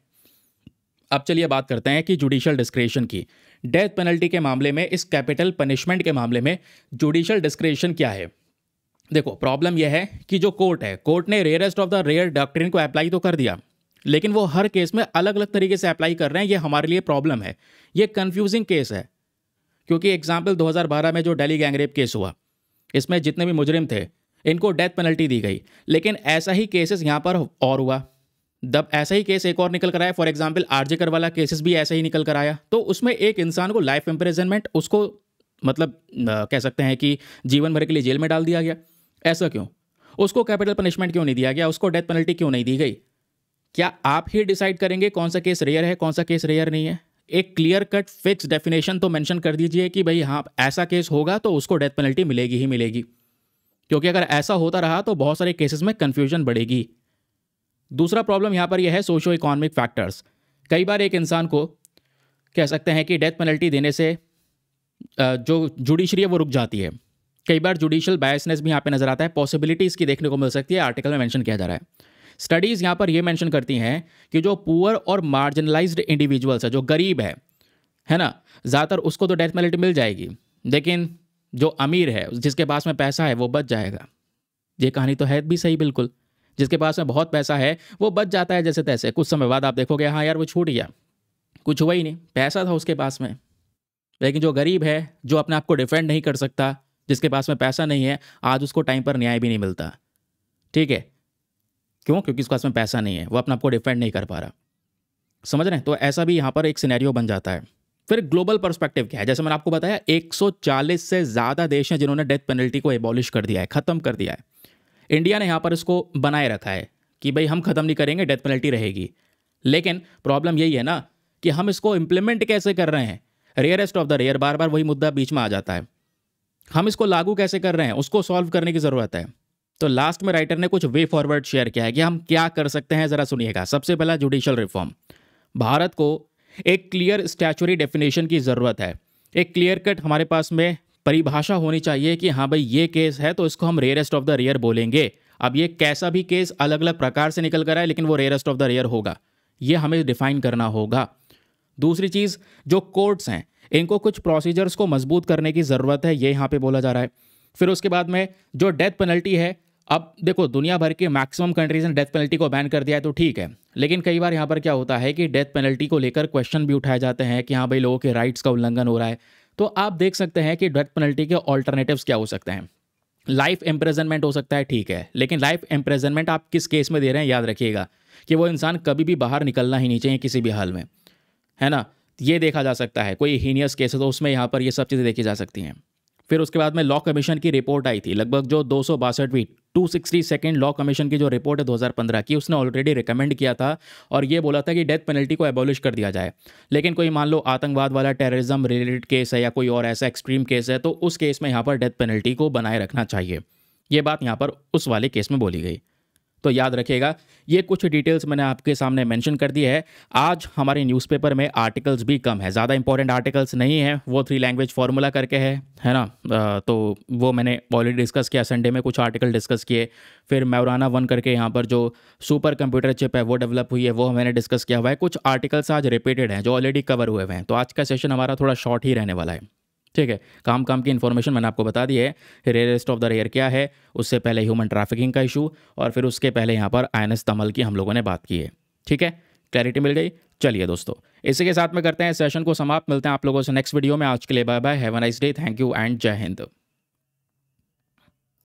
अब चलिए बात करते हैं कि जुडिशियल डिस्क्रेशन की। डेथ पेनल्टी के मामले में, इस कैपिटल पनिशमेंट के मामले में जुडिशियल डिस्क्रेशन क्या है। देखो प्रॉब्लम यह है कि जो कोर्ट है, कोर्ट ने rarest of the rare doctrine को अप्लाई तो कर दिया, लेकिन वो हर केस में अलग अलग तरीके से अप्लाई कर रहे हैं। ये हमारे लिए प्रॉब्लम है, ये कंफ्यूजिंग केस है। क्योंकि एग्जाम्पल 2012 में जो दिल्ली गैंगरेप केस हुआ, इसमें जितने भी मुजरिम थे इनको डेथ पेनल्टी दी गई, लेकिन ऐसा ही केसेस यहाँ पर और हुआ। जब ऐसा ही केस एक और निकल कर आया, फॉर एग्जाम्पल आरजे कर वाला केसेस भी ऐसा ही निकल कर आया, तो उसमें एक इंसान को लाइफ इम्प्रिजनमेंट, उसको मतलब कह सकते हैं कि जीवन भर के लिए जेल में डाल दिया गया। ऐसा क्यों? उसको कैपिटल पनिशमेंट क्यों नहीं दिया गया? उसको डेथ पेनल्टी क्यों नहीं दी गई? क्या आप ही डिसाइड करेंगे कौन सा केस रेयर है, कौन सा केस रेयर नहीं है? एक क्लियर कट फिक्स डेफिनेशन तो मेंशन कर दीजिए कि भाई हाँ ऐसा केस होगा तो उसको डेथ पेनल्टी मिलेगी ही मिलेगी, क्योंकि अगर ऐसा होता रहा तो बहुत सारे केसेस में कंफ्यूजन बढ़ेगी। दूसरा प्रॉब्लम यहाँ पर यह है सोशो इकोनॉमिक फैक्टर्स। कई बार एक इंसान को कह सकते हैं कि डेथ पेनल्टी देने से जो जुडिशरी है वो रुक जाती है। कई बार जुडिशियल बायसनेस भी यहाँ पे नजर आता है, पॉसिबिलिटी इसकी देखने को मिल सकती है, आर्टिकल में मेंशन किया जा रहा है। स्टडीज़ यहाँ पर ये मेंशन करती हैं कि जो पुअर और मार्जिनलाइज्ड इंडिविजुअल्स है, जो गरीब है ना, ज़्यादातर उसको तो डेथ पेनल्टी मिल जाएगी, लेकिन जो अमीर है, जिसके पास में पैसा है, वो बच जाएगा। ये कहानी तो है भी सही बिल्कुल। जिसके पास में बहुत पैसा है वो बच जाता है जैसे तैसे, कुछ समय बाद आप देखोगे हाँ यार वो छूट गया, कुछ हुआ ही नहीं, पैसा था उसके पास में। लेकिन जो गरीब है, जो अपने आप को डिफेंड नहीं कर सकता, जिसके पास में पैसा नहीं है, आज उसको टाइम पर न्याय भी नहीं मिलता। ठीक है, क्यों? क्योंकि उसके पास में पैसा नहीं है, वो अपने आप को डिफेंड नहीं कर पा रहा। समझ रहे हैं? तो ऐसा भी यहाँ पर एक सिनेरियो बन जाता है। फिर ग्लोबल पर्सपेक्टिव क्या है? जैसे मैंने आपको बताया 140 से ज़्यादा देश हैं जिन्होंने डेथ पेनल्टी को एबॉलिश कर दिया है, ख़त्म कर दिया है। इंडिया ने यहाँ पर इसको बनाए रखा है कि भाई हम ख़त्म नहीं करेंगे, डेथ पेनल्टी रहेगी। लेकिन प्रॉब्लम यही है ना कि हम इसको इम्प्लीमेंट कैसे कर रहे हैं। रेयरेस्ट ऑफ द रेयर, बार बार वही मुद्दा बीच में आ जाता है। हम इसको लागू कैसे कर रहे हैं, उसको सॉल्व करने की ज़रूरत है। तो लास्ट में राइटर ने कुछ वे फॉरवर्ड शेयर किया है कि हम क्या कर सकते हैं, ज़रा सुनिएगा। सबसे पहला जुडिशियल रिफॉर्म। भारत को एक क्लियर स्टैचुरी डेफिनेशन की ज़रूरत है। एक क्लियर कट हमारे पास में परिभाषा होनी चाहिए कि हाँ भाई ये केस है तो इसको हम रेयरेस्ट ऑफ द रेयर बोलेंगे। अब ये कैसा भी केस अलग अलग प्रकार से निकल कर आए, लेकिन वो रेयरेस्ट ऑफ द रेयर होगा, ये हमें डिफाइन करना होगा। दूसरी चीज़, जो कोर्ट्स हैं इनको कुछ प्रोसीजर्स को मजबूत करने की ज़रूरत है, ये यहाँ पे बोला जा रहा है। फिर उसके बाद में जो डेथ पेनल्टी है, अब देखो दुनिया भर के मैक्सिमम कंट्रीज ने डेथ पेनल्टी को बैन कर दिया है तो ठीक है, लेकिन कई बार यहाँ पर क्या होता है कि डेथ पेनल्टी को लेकर क्वेश्चन भी उठाए जाते हैं कि हाँ भाई लोगों के राइट्स का उल्लंघन हो रहा है। तो आप देख सकते हैं कि डेथ पेनल्टी के ऑल्टरनेटिव्स क्या हो सकते हैं। लाइफ इम्प्रिजनमेंट हो सकता है, ठीक है, लेकिन लाइफ इम्प्रिजनमेंट आप किस केस में दे रहे हैं याद रखिएगा कि वो इंसान कभी भी बाहर निकलना ही नहीं चाहिए किसी भी हाल में, है ना। ये देखा जा सकता है, कोई हीनियस केस है तो उसमें यहाँ पर ये सब चीज़ें देखी जा सकती हैं। फिर उसके बाद में लॉ कमीशन की रिपोर्ट आई थी, लगभग जो 262वीं 262nd लॉ कमीशन की जो रिपोर्ट है 2015 की, उसने ऑलरेडी रिकमेंड किया था और ये बोला था कि डेथ पेनल्टी को एबॉलिश कर दिया जाए। लेकिन कोई मान लो आतंकवाद वाला टेररिज्म रिलेटेड केस है या कोई और ऐसा एक्सट्रीम केस है, तो उस केस में यहाँ पर डेथ पेनल्टी को बनाए रखना चाहिए। ये बात यहाँ पर उस वाले केस में बोली गई। तो याद रखिएगा, ये कुछ डिटेल्स मैंने आपके सामने मेंशन कर दी है। आज हमारे न्यूज़पेपर में आर्टिकल्स भी कम है, ज़्यादा इंपॉर्टेंट आर्टिकल्स नहीं है, वो 3 लैंग्वेज फार्मूला करके है ना। तो वो मैंने ऑलरेडी डिस्कस किया, संडे में कुछ आर्टिकल डिस्कस किए। फिर मैराना 1 करके यहाँ पर जो सुपर कंप्यूटर चिप है वो डेवलप हुई है, वो मैंने डिस्कस किया हुआ है। कुछ आर्टिकल्स आज रिपीटेड हैं जो ऑलरेडी कवर हुए हुए हैं, तो आज का सेशन हमारा थोड़ा शॉर्ट ही रहने वाला है, ठीक है। काम काम की इन्फॉर्मेशन मैंने आपको बता दी है। रेयरेस्ट ऑफ द रेयर क्या है, उससे पहले ह्यूमन ट्रैफिकिंग का इशू, और फिर उसके पहले यहाँ पर INS तमल की हम लोगों ने बात की है, ठीक है। क्लैरिटी मिल गई। चलिए दोस्तों, इसी के साथ में करते हैं सेशन को समाप्त। मिलते हैं आप लोगों से नेक्स्ट वीडियो में। आज के लिए bye bye, have a nice day, thank you and जय हिंद।